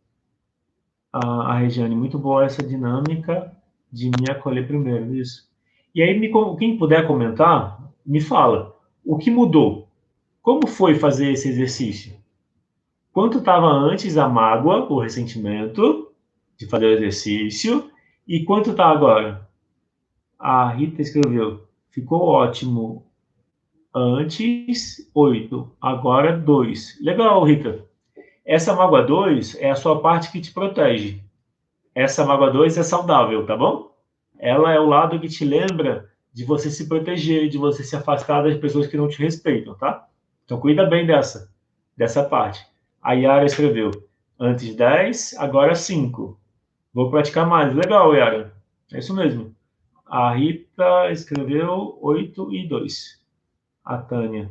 A Regiane, muito boa essa dinâmica de me acolher primeiro, isso. E aí, quem puder comentar, me fala, o que mudou? Como foi fazer esse exercício? Quanto estava antes a mágoa, o ressentimento de fazer o exercício, e quanto está agora? A Rita escreveu, ficou ótimo, antes 8, agora 2. Legal, Rita. Essa mágoa 2 é a sua parte que te protege. Essa mágoa 2 é saudável, tá bom? Ela é o lado que te lembra de você se proteger, de você se afastar das pessoas que não te respeitam, tá? Então cuida bem dessa parte. A Yara escreveu, antes 10, agora 5. Vou praticar mais. Legal, Yara. É isso mesmo. A Rita escreveu 8 e 2. A Tânia.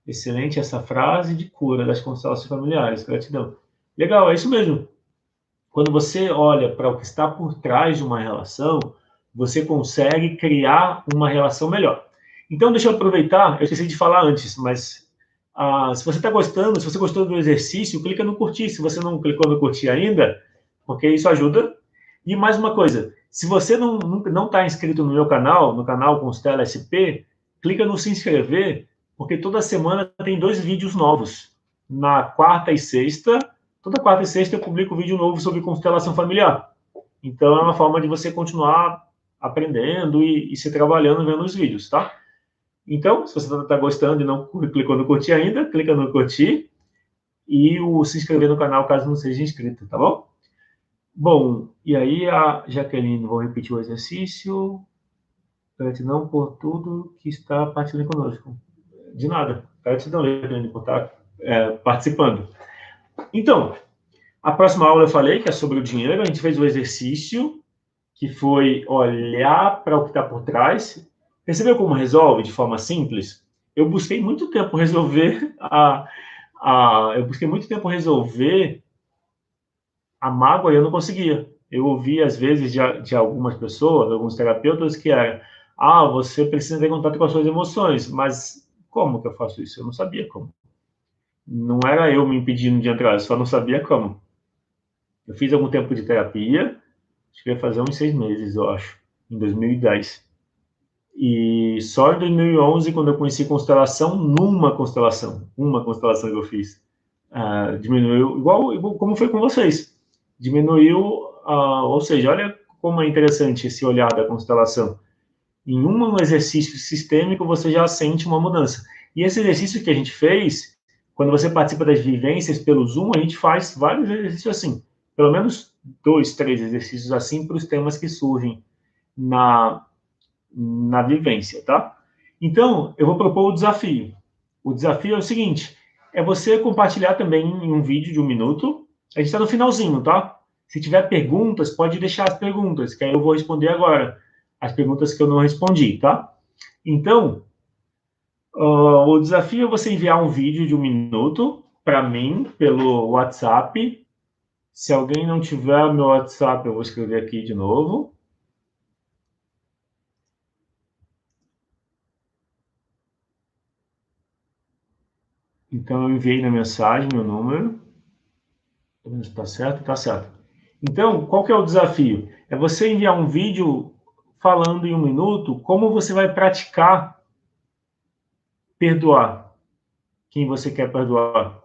Excelente essa frase de cura das constelações familiares. Gratidão. Legal, é isso mesmo. Quando você olha para o que está por trás de uma relação, você consegue criar uma relação melhor. Então, deixa eu aproveitar, eu esqueci de falar antes, mas se você está gostando, se você gostou do exercício, clica no curtir. Se você não clicou no curtir ainda, porque isso ajuda. E mais uma coisa, se você não está inscrito no meu canal, no canal Constela SP, clica no se inscrever, porque toda semana tem 2 vídeos novos. Na quarta e sexta, toda quarta e sexta eu publico um vídeo novo sobre constelação familiar. Então é uma forma de você continuar aprendendo e se trabalhando vendo os vídeos, tá? Então, se você está gostando e não clicou no curtir ainda, clica no curtir e se inscrever no canal caso não seja inscrito, tá bom? Bom, e aí a Jaqueline, vou repetir o exercício. Gratidão por tudo que está partilhando conosco. De nada. Gratidão, Jaqueline, por estar participando. Então, a próxima aula eu falei que é sobre o dinheiro. A gente fez o exercício que foi olhar para o que está por trás. Percebeu como resolve de forma simples? Eu busquei muito tempo resolver a mágoa e eu não conseguia. Eu ouvi, às vezes, de algumas pessoas, alguns terapeutas, que era, você precisa ter contato com as suas emoções, mas como que eu faço isso? Eu não sabia como. Não era eu me impedindo de entrar, eu só não sabia como. Eu fiz algum tempo de terapia, acho que ia fazer uns 6 meses, eu acho, em 2010. E só em 2011, quando eu conheci constelação, uma constelação que eu fiz, diminuiu, igual como foi com vocês, diminuiu, ou seja, olha como é interessante esse olhar da constelação. Em um exercício sistêmico, você já sente uma mudança. E esse exercício que a gente fez, quando você participa das vivências pelo Zoom, a gente faz vários exercícios assim, pelo menos 2, 3 exercícios assim para os temas que surgem na vivência, tá? Então, eu vou propor o desafio. O desafio é o seguinte, é você compartilhar também em um vídeo de 1 minuto. A gente está no finalzinho, tá? Se tiver perguntas, pode deixar as perguntas, que aí eu vou responder agora. As perguntas que eu não respondi, tá? Então, o desafio é você enviar um vídeo de 1 minuto para mim, pelo WhatsApp. Se alguém não tiver meu WhatsApp, eu vou escrever aqui de novo. Então, eu enviei na mensagem meu número. Está certo? Está certo. Então, qual que é o desafio? É você enviar um vídeo falando em 1 minuto como você vai praticar perdoar quem você quer perdoar.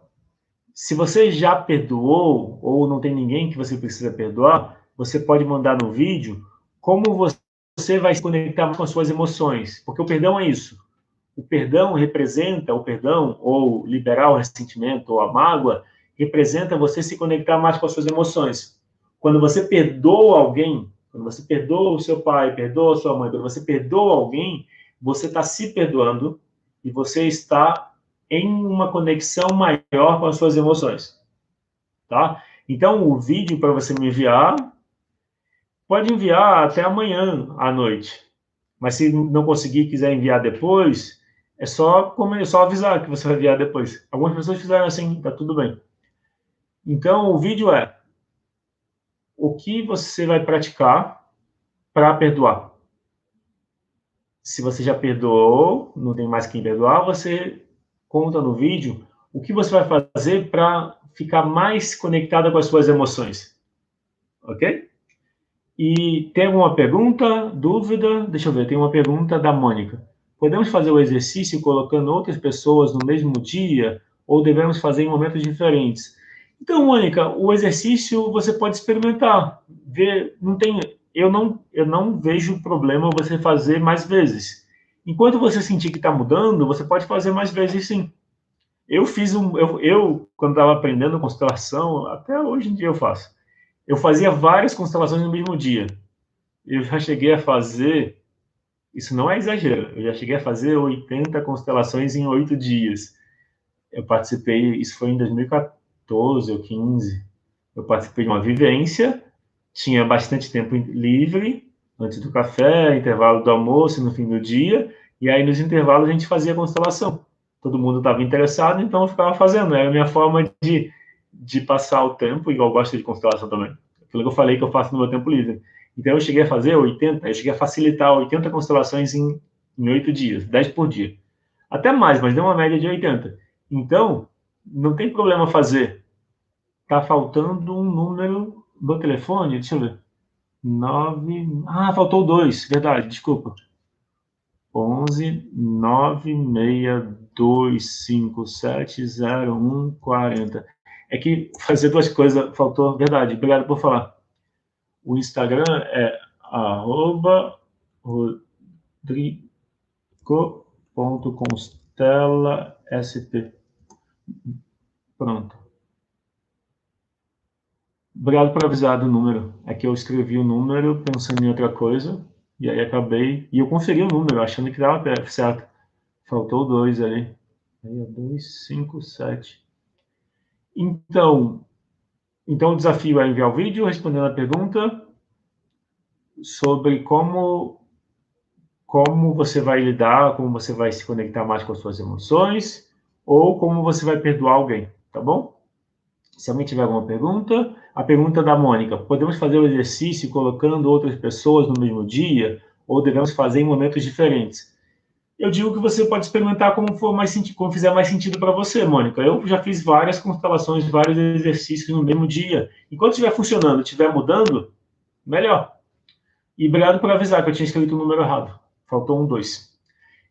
Se você já perdoou ou não tem ninguém que você precisa perdoar, você pode mandar no vídeo como você vai se conectar com as suas emoções, porque o perdão é isso. O perdão representa, o perdão, ou liberar o ressentimento ou a mágoa, representa você se conectar mais com as suas emoções. Quando você perdoa alguém, quando você perdoa o seu pai, perdoa a sua mãe, quando você perdoa alguém, você está se perdoando e você está em uma conexão maior com as suas emoções, tá? Então, o vídeo para você me enviar, pode enviar até amanhã à noite. Mas se não conseguir, quiser enviar depois, é só avisar que você vai enviar depois. Algumas pessoas fizeram assim, tá tudo bem. Então, o vídeo é o que você vai praticar para perdoar. Se você já perdoou, não tem mais quem perdoar, você conta no vídeo o que você vai fazer para ficar mais conectada com as suas emoções. Ok? E tem alguma pergunta, dúvida? Deixa eu ver, tem uma pergunta da Mônica. Podemos fazer o exercício colocando outras pessoas no mesmo dia ou devemos fazer em momentos diferentes? Então, Mônica, o exercício você pode experimentar. Ver, não tem, eu não vejo problema você fazer mais vezes. Enquanto você sentir que está mudando, você pode fazer mais vezes sim. Quando estava aprendendo constelação, até hoje em dia eu faço. Eu fazia várias constelações no mesmo dia. Eu já cheguei a fazer, isso não é exagero, eu já cheguei a fazer 80 constelações em 8 dias. Eu participei, isso foi em 2014 ou 15. Eu participei de uma vivência, tinha bastante tempo livre, antes do café, intervalo do almoço, no fim do dia, e aí nos intervalos a gente fazia constelação. Todo mundo estava interessado, então eu ficava fazendo. Era a minha forma de passar o tempo, igual eu gosto de constelação também. Aquilo que eu falei que eu faço no meu tempo livre. Então eu cheguei a fazer 80, eu cheguei a facilitar 80 constelações em 8 dias, 10 por dia. Até mais, mas deu uma média de 80. Então, não tem problema fazer. Tá faltando um número do telefone, deixa eu ver. 9. Ah, faltou dois, verdade, desculpa. 11 962570140. É que fazer duas coisas faltou, verdade, obrigado por falar. O Instagram é @rodrigo.constelasp. Pronto. Obrigado por avisar do número. É que eu escrevi o número pensando em outra coisa, e aí acabei. E eu conferi o número, achando que estava certo. Faltou dois ali. 6257. Então, então o desafio é enviar o vídeo respondendo a pergunta sobre como você vai lidar, como você vai se conectar mais com as suas emoções, ou como você vai perdoar alguém, tá bom? Se alguém tiver alguma pergunta, a pergunta da Mônica: podemos fazer o exercício colocando outras pessoas no mesmo dia, ou devemos fazer em momentos diferentes? Eu digo que você pode experimentar como for mais como fizer mais sentido para você, Mônica. Eu já fiz várias constelações, vários exercícios no mesmo dia. Enquanto estiver funcionando, estiver mudando, melhor. E obrigado por avisar que eu tinha escrito o número errado. Faltou um 2.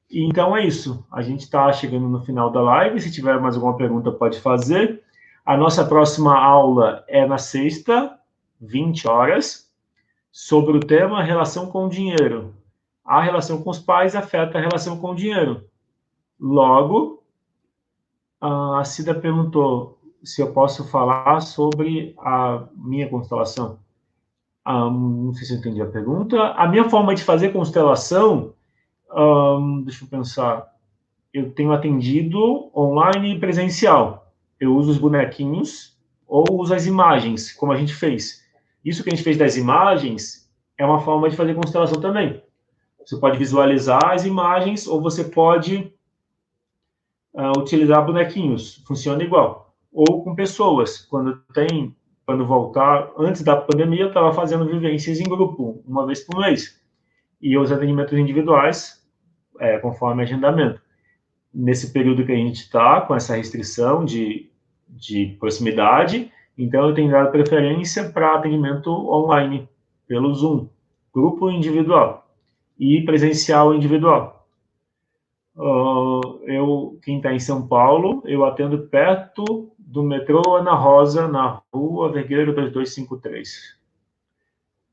E então é isso. A gente está chegando no final da live. Se tiver mais alguma pergunta, pode fazer. A nossa próxima aula é na sexta, 20 horas, sobre o tema relação com o dinheiro. A relação com os pais afeta a relação com o dinheiro. Logo, a Cida perguntou se eu posso falar sobre a minha constelação. Não sei se eu entendi a pergunta. A minha forma de fazer constelação, deixa eu pensar. eu tenho atendido online e presencial. Eu uso os bonequinhos ou uso as imagens, como a gente fez. Isso que a gente fez das imagens é uma forma de fazer constelação também. Você pode visualizar as imagens ou você pode utilizar bonequinhos, funciona igual. Ou com pessoas, quando voltar, antes da pandemia, eu estava fazendo vivências em grupo, uma vez por mês. E os atendimentos individuais, conforme agendamento. Nesse período que a gente está, com essa restrição de proximidade, então eu tenho dado preferência para atendimento online, pelo Zoom, grupo individual e presencial individual. Quem está em São Paulo, eu atendo perto do metrô Ana Rosa, na rua Vergueiro 2253.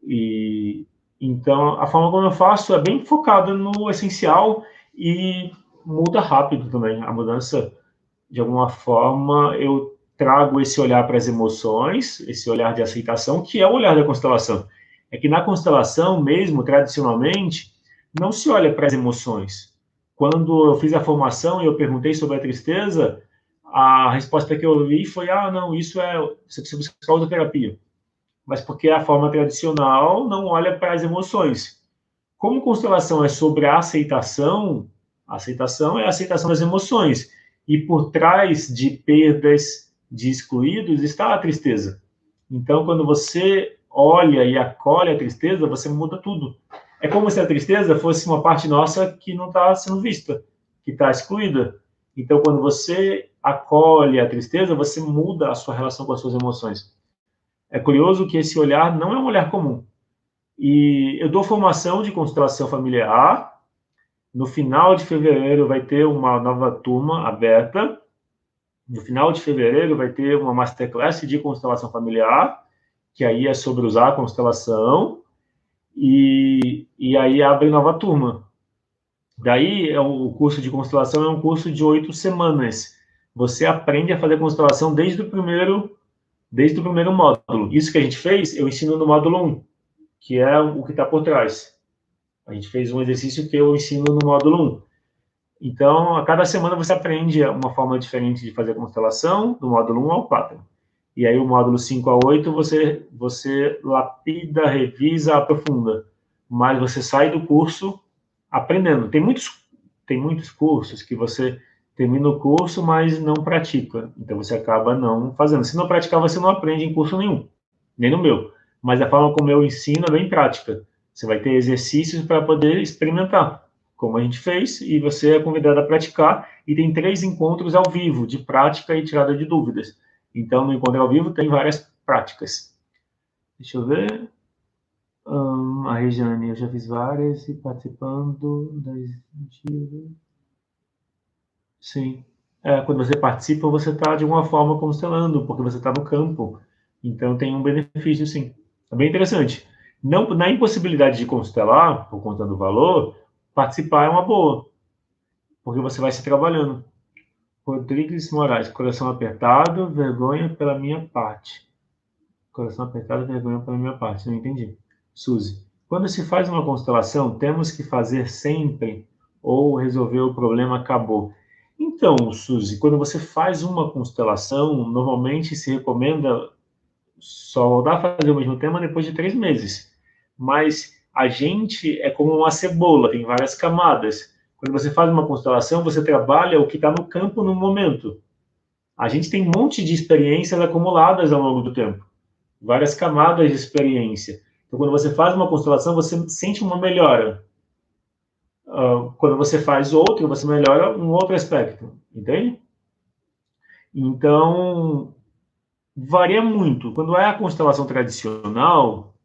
E então a forma como eu faço é bem focada no essencial e muda rápido também. A mudança, de alguma forma, eu trago esse olhar para as emoções, esse olhar de aceitação, que é o olhar da constelação. É que na constelação, mesmo tradicionalmente, não se olha para as emoções. Quando eu fiz a formação e eu perguntei sobre a tristeza, a resposta que eu ouvi foi: não, você precisa buscar outra terapia. Mas porque a forma tradicional não olha para as emoções. Como constelação é sobre a aceitação é a aceitação das emoções. E por trás de perdas, de excluídos, está a tristeza. Então, quando você olha e acolhe a tristeza, você muda tudo. É como se a tristeza fosse uma parte nossa que não está sendo vista, que está excluída. Então, quando você acolhe a tristeza, você muda a sua relação com as suas emoções. É curioso que esse olhar não é um olhar comum. E eu dou formação de constelação familiar. No final de fevereiro vai ter uma nova turma aberta. No final de fevereiro vai ter uma masterclass de constelação familiar, que aí é sobre usar a constelação. E aí abre nova turma. Daí, o curso de constelação é um curso de 8 semanas. Você aprende a fazer constelação desde o primeiro módulo. Isso que a gente fez, eu ensino no módulo 1, que é o que está por trás. A gente fez um exercício que eu ensino no módulo 1. Então, a cada semana você aprende uma forma diferente de fazer constelação, do módulo 1 ao 4. E aí, o módulo 5 ao 8, você lapida, revisa, aprofunda. Mas você sai do curso aprendendo. Tem muitos cursos que você termina o curso, mas não pratica. Então, você acaba não fazendo. Se não praticar, você não aprende em curso nenhum, nem no meu. Mas a forma como eu ensino é bem prática. Você vai ter exercícios para poder experimentar, como a gente fez, e você é convidado a praticar. E tem 3 encontros ao vivo, de prática e tirada de dúvidas. Então, no encontro ao vivo tem várias práticas. Deixa eu ver. A Regiane, eu já fiz várias e participando das... Sim. Quando você participa, você está, de alguma forma, constelando, porque você está no campo. Então, tem um benefício, sim. É bem interessante. Não, na impossibilidade de constelar, por conta do valor, participar é uma boa, porque você vai se trabalhando. Rodrigues Moraes, coração apertado, vergonha pela minha parte. Coração apertado, vergonha pela minha parte. Não entendi. Suzy, quando se faz uma constelação, temos que fazer sempre ou resolver o problema acabou? Então, Suzy, quando você faz uma constelação, normalmente se recomenda só voltar a fazer o mesmo tema depois de 3 meses. Mas a gente é como uma cebola, tem várias camadas. Quando você faz uma constelação, você trabalha o que está no campo no momento. A gente tem um monte de experiências acumuladas ao longo do tempo, várias camadas de experiência. Então, quando você faz uma constelação, você sente uma melhora. Quando você faz outro, você melhora um outro aspecto, entende? Então, varia muito. Quando é a constelação tradicional,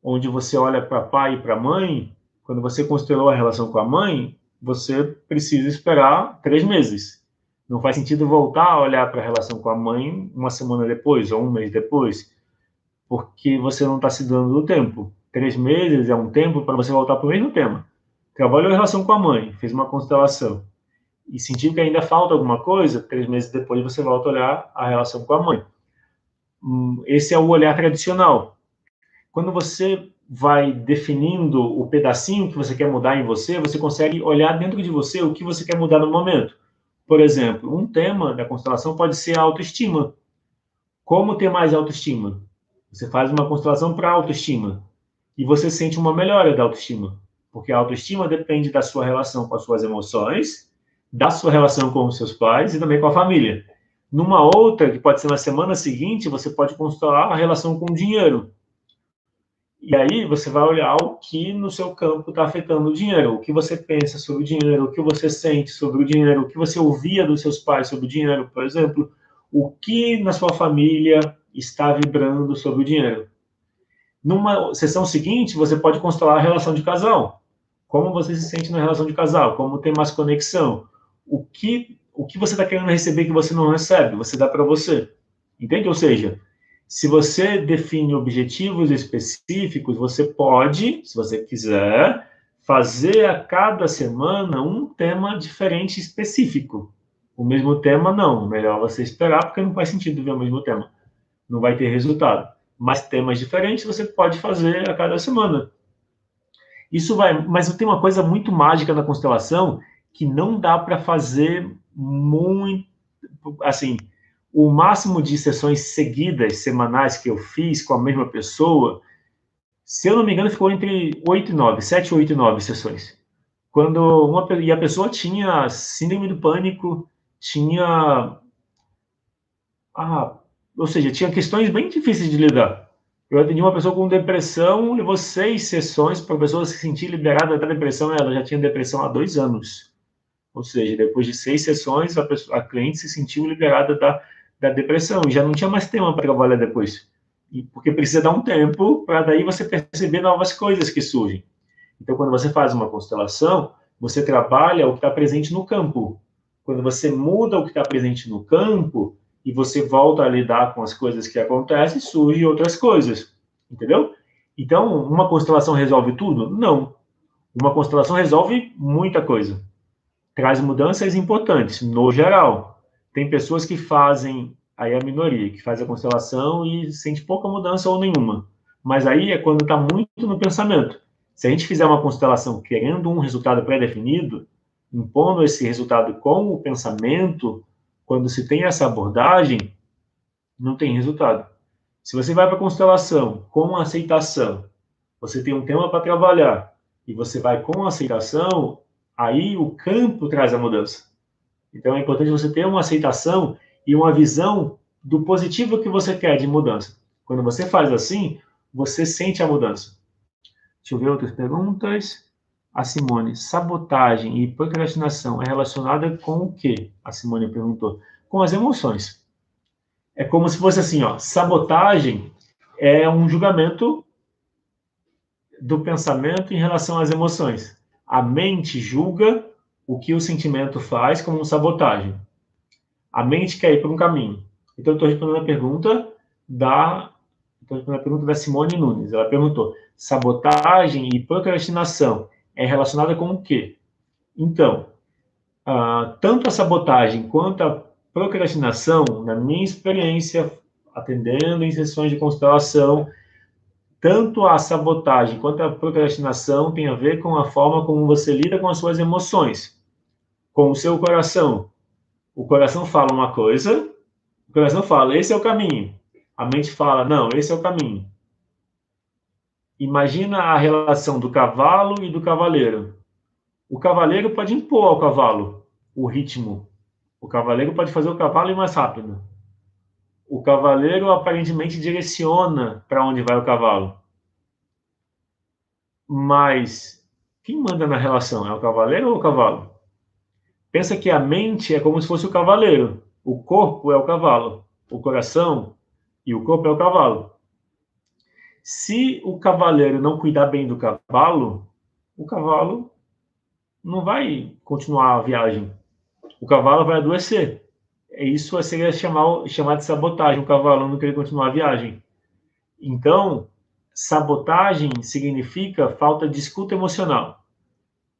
onde você olha para pai e para mãe, quando você constelou a relação com a mãe, você precisa esperar 3 meses. Não faz sentido voltar a olhar para a relação com a mãe uma semana depois ou um mês depois, porque você não está se dando o tempo. 3 meses é um tempo para você voltar para o mesmo tema. Trabalhou a relação com a mãe, fez uma constelação, e sentiu que ainda falta alguma coisa, 3 meses depois você volta a olhar a relação com a mãe. Esse é o olhar tradicional. Quando você vai definindo o pedacinho que você quer mudar em você, você consegue olhar dentro de você o que você quer mudar no momento. Por exemplo, um tema da constelação pode ser a autoestima. Como ter mais autoestima? Você faz uma constelação para autoestima e você sente uma melhora da autoestima, porque a autoestima depende da sua relação com as suas emoções, da sua relação com os seus pais e também com a família. Numa outra, que pode ser na semana seguinte, você pode constelar a relação com o dinheiro. E aí você vai olhar o que no seu campo está afetando o dinheiro, o que você pensa sobre o dinheiro, o que você sente sobre o dinheiro, o que você ouvia dos seus pais sobre o dinheiro, por exemplo, o que na sua família está vibrando sobre o dinheiro. Numa sessão seguinte, você pode constelar a relação de casal. Como você se sente na relação de casal, como tem mais conexão, o que você está querendo receber que você não recebe, você dá para você. Entende? Ou seja, se você define objetivos específicos, você pode, se você quiser, fazer a cada semana um tema diferente específico. O mesmo tema, não. Melhor você esperar, porque não faz sentido ver o mesmo tema. Não vai ter resultado. Mas temas diferentes você pode fazer a cada semana. Isso vai, mas tem uma coisa muito mágica na constelação que não dá para fazer muito, assim, o máximo de sessões seguidas, semanais, que eu fiz com a mesma pessoa, se eu não me engano, ficou entre 8 e 9, 7, 8 e 9 sessões. E a pessoa tinha síndrome do pânico, tinha... ou seja, tinha questões bem difíceis de lidar. Eu atendi uma pessoa com depressão, levou 6 sessões para a pessoa se sentir liberada da depressão. Ela já tinha depressão há 2 anos. Ou seja, depois de 6 sessões, a cliente se sentiu liberada da depressão. E já não tinha mais tema para trabalhar depois. Porque precisa dar um tempo para daí você perceber novas coisas que surgem. Então, quando você faz uma constelação, você trabalha o que está presente no campo. Quando você muda o que está presente no campo e você volta a lidar com as coisas que acontecem, surgem outras coisas. Entendeu? Então, uma constelação resolve tudo? Não. Uma constelação resolve muita coisa. Traz mudanças importantes, no geral. Tem pessoas que fazem, aí é a minoria, que faz a constelação e sente pouca mudança ou nenhuma. Mas aí é quando está muito no pensamento. Se a gente fizer uma constelação querendo um resultado pré-definido, impondo esse resultado com o pensamento, quando se tem essa abordagem, não tem resultado. Se você vai para a constelação com aceitação, você tem um tema para trabalhar e você vai com aceitação, aí o campo traz a mudança. Então é importante você ter uma aceitação e uma visão do positivo que você quer de mudança. Quando você faz assim, você sente a mudança. Deixa eu ver outras perguntas. A Simone, sabotagem e procrastinação é relacionada com o quê? A Simone perguntou. Com as emoções. É como se fosse assim, ó, sabotagem é um julgamento do pensamento em relação às emoções. A mente julga o que o sentimento faz como sabotagem. A mente quer ir por um caminho. Então, eu estou respondendo a pergunta da Simone Nunes. Ela perguntou, sabotagem e procrastinação é relacionada com o quê? Então, tanto a sabotagem quanto a procrastinação, na minha experiência, atendendo em sessões de constelação, tanto a sabotagem quanto a procrastinação tem a ver com a forma como você lida com as suas emoções, com o seu coração. O coração fala uma coisa, o coração fala, esse é o caminho. A mente fala, não, esse é o caminho. Imagina a relação do cavalo e do cavaleiro. O cavaleiro pode impor ao cavalo o ritmo. O cavaleiro pode fazer o cavalo ir mais rápido. O cavaleiro aparentemente direciona para onde vai o cavalo. Mas quem manda na relação? É o cavaleiro ou o cavalo? Pensa que a mente é como se fosse o cavaleiro. O corpo é o cavalo. O coração e o corpo é o cavalo. Se o cavaleiro não cuidar bem do cavalo, o cavalo não vai continuar a viagem. O cavalo vai adoecer. Isso seria chamar de sabotagem, o cavalo não querer continuar a viagem. Então, sabotagem significa falta de escuta emocional.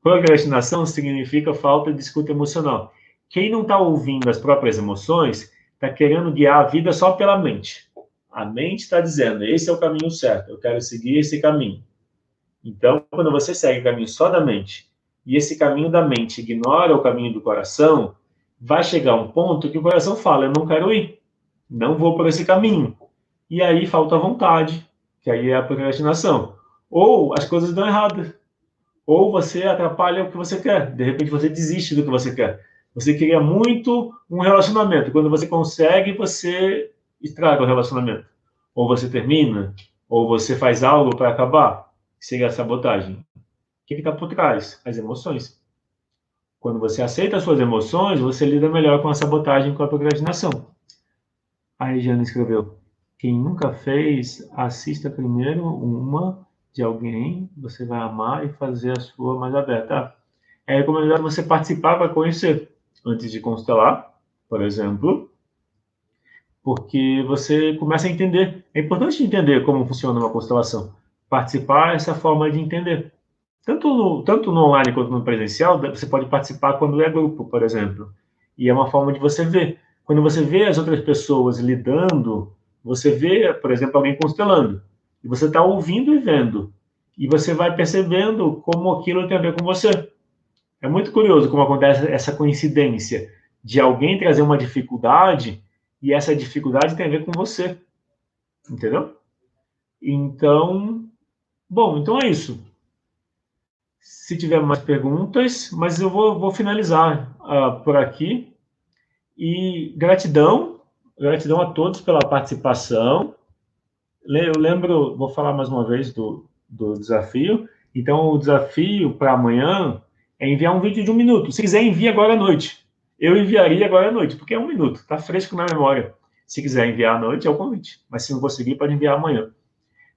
Procrastinação significa falta de escuta emocional. Quem não está ouvindo as próprias emoções está querendo guiar a vida só pela mente. A mente está dizendo, esse é o caminho certo, eu quero seguir esse caminho. Então, quando você segue o caminho só da mente, e esse caminho da mente ignora o caminho do coração, vai chegar um ponto que o coração fala, eu não quero ir, não vou por esse caminho. E aí falta vontade, que aí é a procrastinação. Ou as coisas dão errado, ou você atrapalha o que você quer, de repente você desiste do que você quer. Você queria muito um relacionamento, quando você consegue, você estraga o relacionamento. Ou você termina, ou você faz algo para acabar, seria a sabotagem. O que está por trás? As emoções. Quando você aceita as suas emoções, você lida melhor com a sabotagem, com a procrastinação. A Regiane escreveu: quem nunca fez, assista primeiro uma de alguém, você vai amar e fazer a sua mais aberta. É recomendado você participar para conhecer, antes de constelar, por exemplo, porque você começa a entender. É importante entender como funciona uma constelação. Participar é essa forma de entender. Tanto no online quanto no presencial, você pode participar quando é grupo, por exemplo. E é uma forma de você ver. Quando você vê as outras pessoas lidando, você vê, por exemplo, alguém constelando. E você está ouvindo e vendo. E você vai percebendo como aquilo tem a ver com você. É muito curioso como acontece essa coincidência de alguém trazer uma dificuldade e essa dificuldade tem a ver com você. Entendeu? Então, bom, então é isso. Se tiver mais perguntas, mas eu vou finalizar por aqui. E gratidão a todos pela participação. Eu lembro, vou falar mais uma vez do desafio. Então, o desafio para amanhã é enviar um vídeo de 1 minuto. Se quiser, envie agora à noite. Eu enviaria agora à noite, porque é 1 minuto, está fresco na memória. Se quiser enviar à noite, é o convite. Mas se não conseguir, pode enviar amanhã.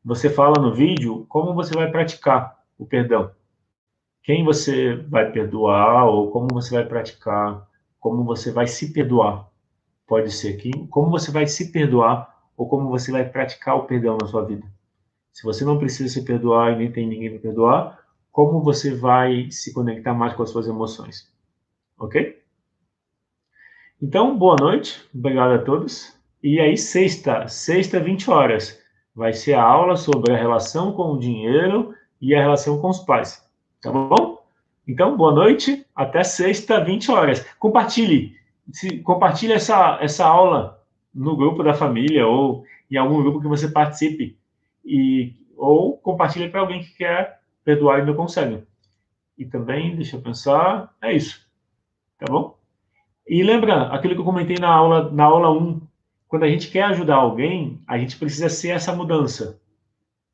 Você fala no vídeo como você vai praticar o perdão. Quem você vai perdoar ou como você vai praticar, como você vai se perdoar. Pode ser como você vai se perdoar ou como você vai praticar o perdão na sua vida. Se você não precisa se perdoar e nem tem ninguém para perdoar, como você vai se conectar mais com as suas emoções. Ok? Então, boa noite, obrigado a todos. E aí, sexta, 20 horas, vai ser a aula sobre a relação com o dinheiro e a relação com os pais. Tá bom? Então, boa noite, até sexta, 20 horas. Compartilhe essa aula no grupo da família ou em algum grupo que você participe. Ou compartilhe para alguém que quer perdoar e não consegue. E também, deixa eu pensar, é isso. Tá bom? E lembra aquilo que eu comentei na aula 1, quando a gente quer ajudar alguém, a gente precisa ser essa mudança.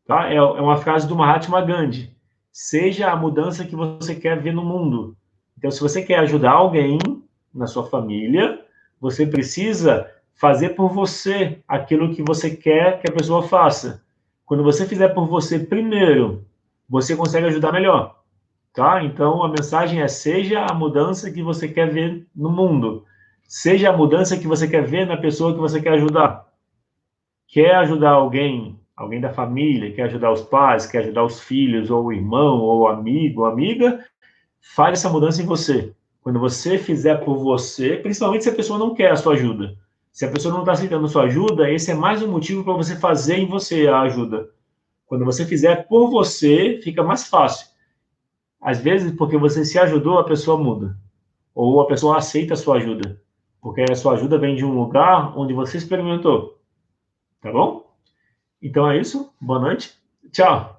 Tá? É uma frase do Mahatma Gandhi. Seja a mudança que você quer ver no mundo. Então, se você quer ajudar alguém na sua família, você precisa fazer por você aquilo que você quer que a pessoa faça. Quando você fizer por você primeiro, você consegue ajudar melhor. Tá? Então, a mensagem é: seja a mudança que você quer ver no mundo. Seja a mudança que você quer ver na pessoa que você quer ajudar. Quer ajudar alguém da família, quer ajudar os pais, quer ajudar os filhos, ou o irmão, ou o amigo, ou amiga, faz essa mudança em você. Quando você fizer por você, principalmente se a pessoa não quer a sua ajuda. Se a pessoa não está aceitando a sua ajuda, esse é mais um motivo para você fazer em você a ajuda. Quando você fizer por você, fica mais fácil. Às vezes, porque você se ajudou, a pessoa muda. Ou a pessoa aceita a sua ajuda. Porque a sua ajuda vem de um lugar onde você experimentou. Tá bom? Então é isso. Boa noite. Tchau.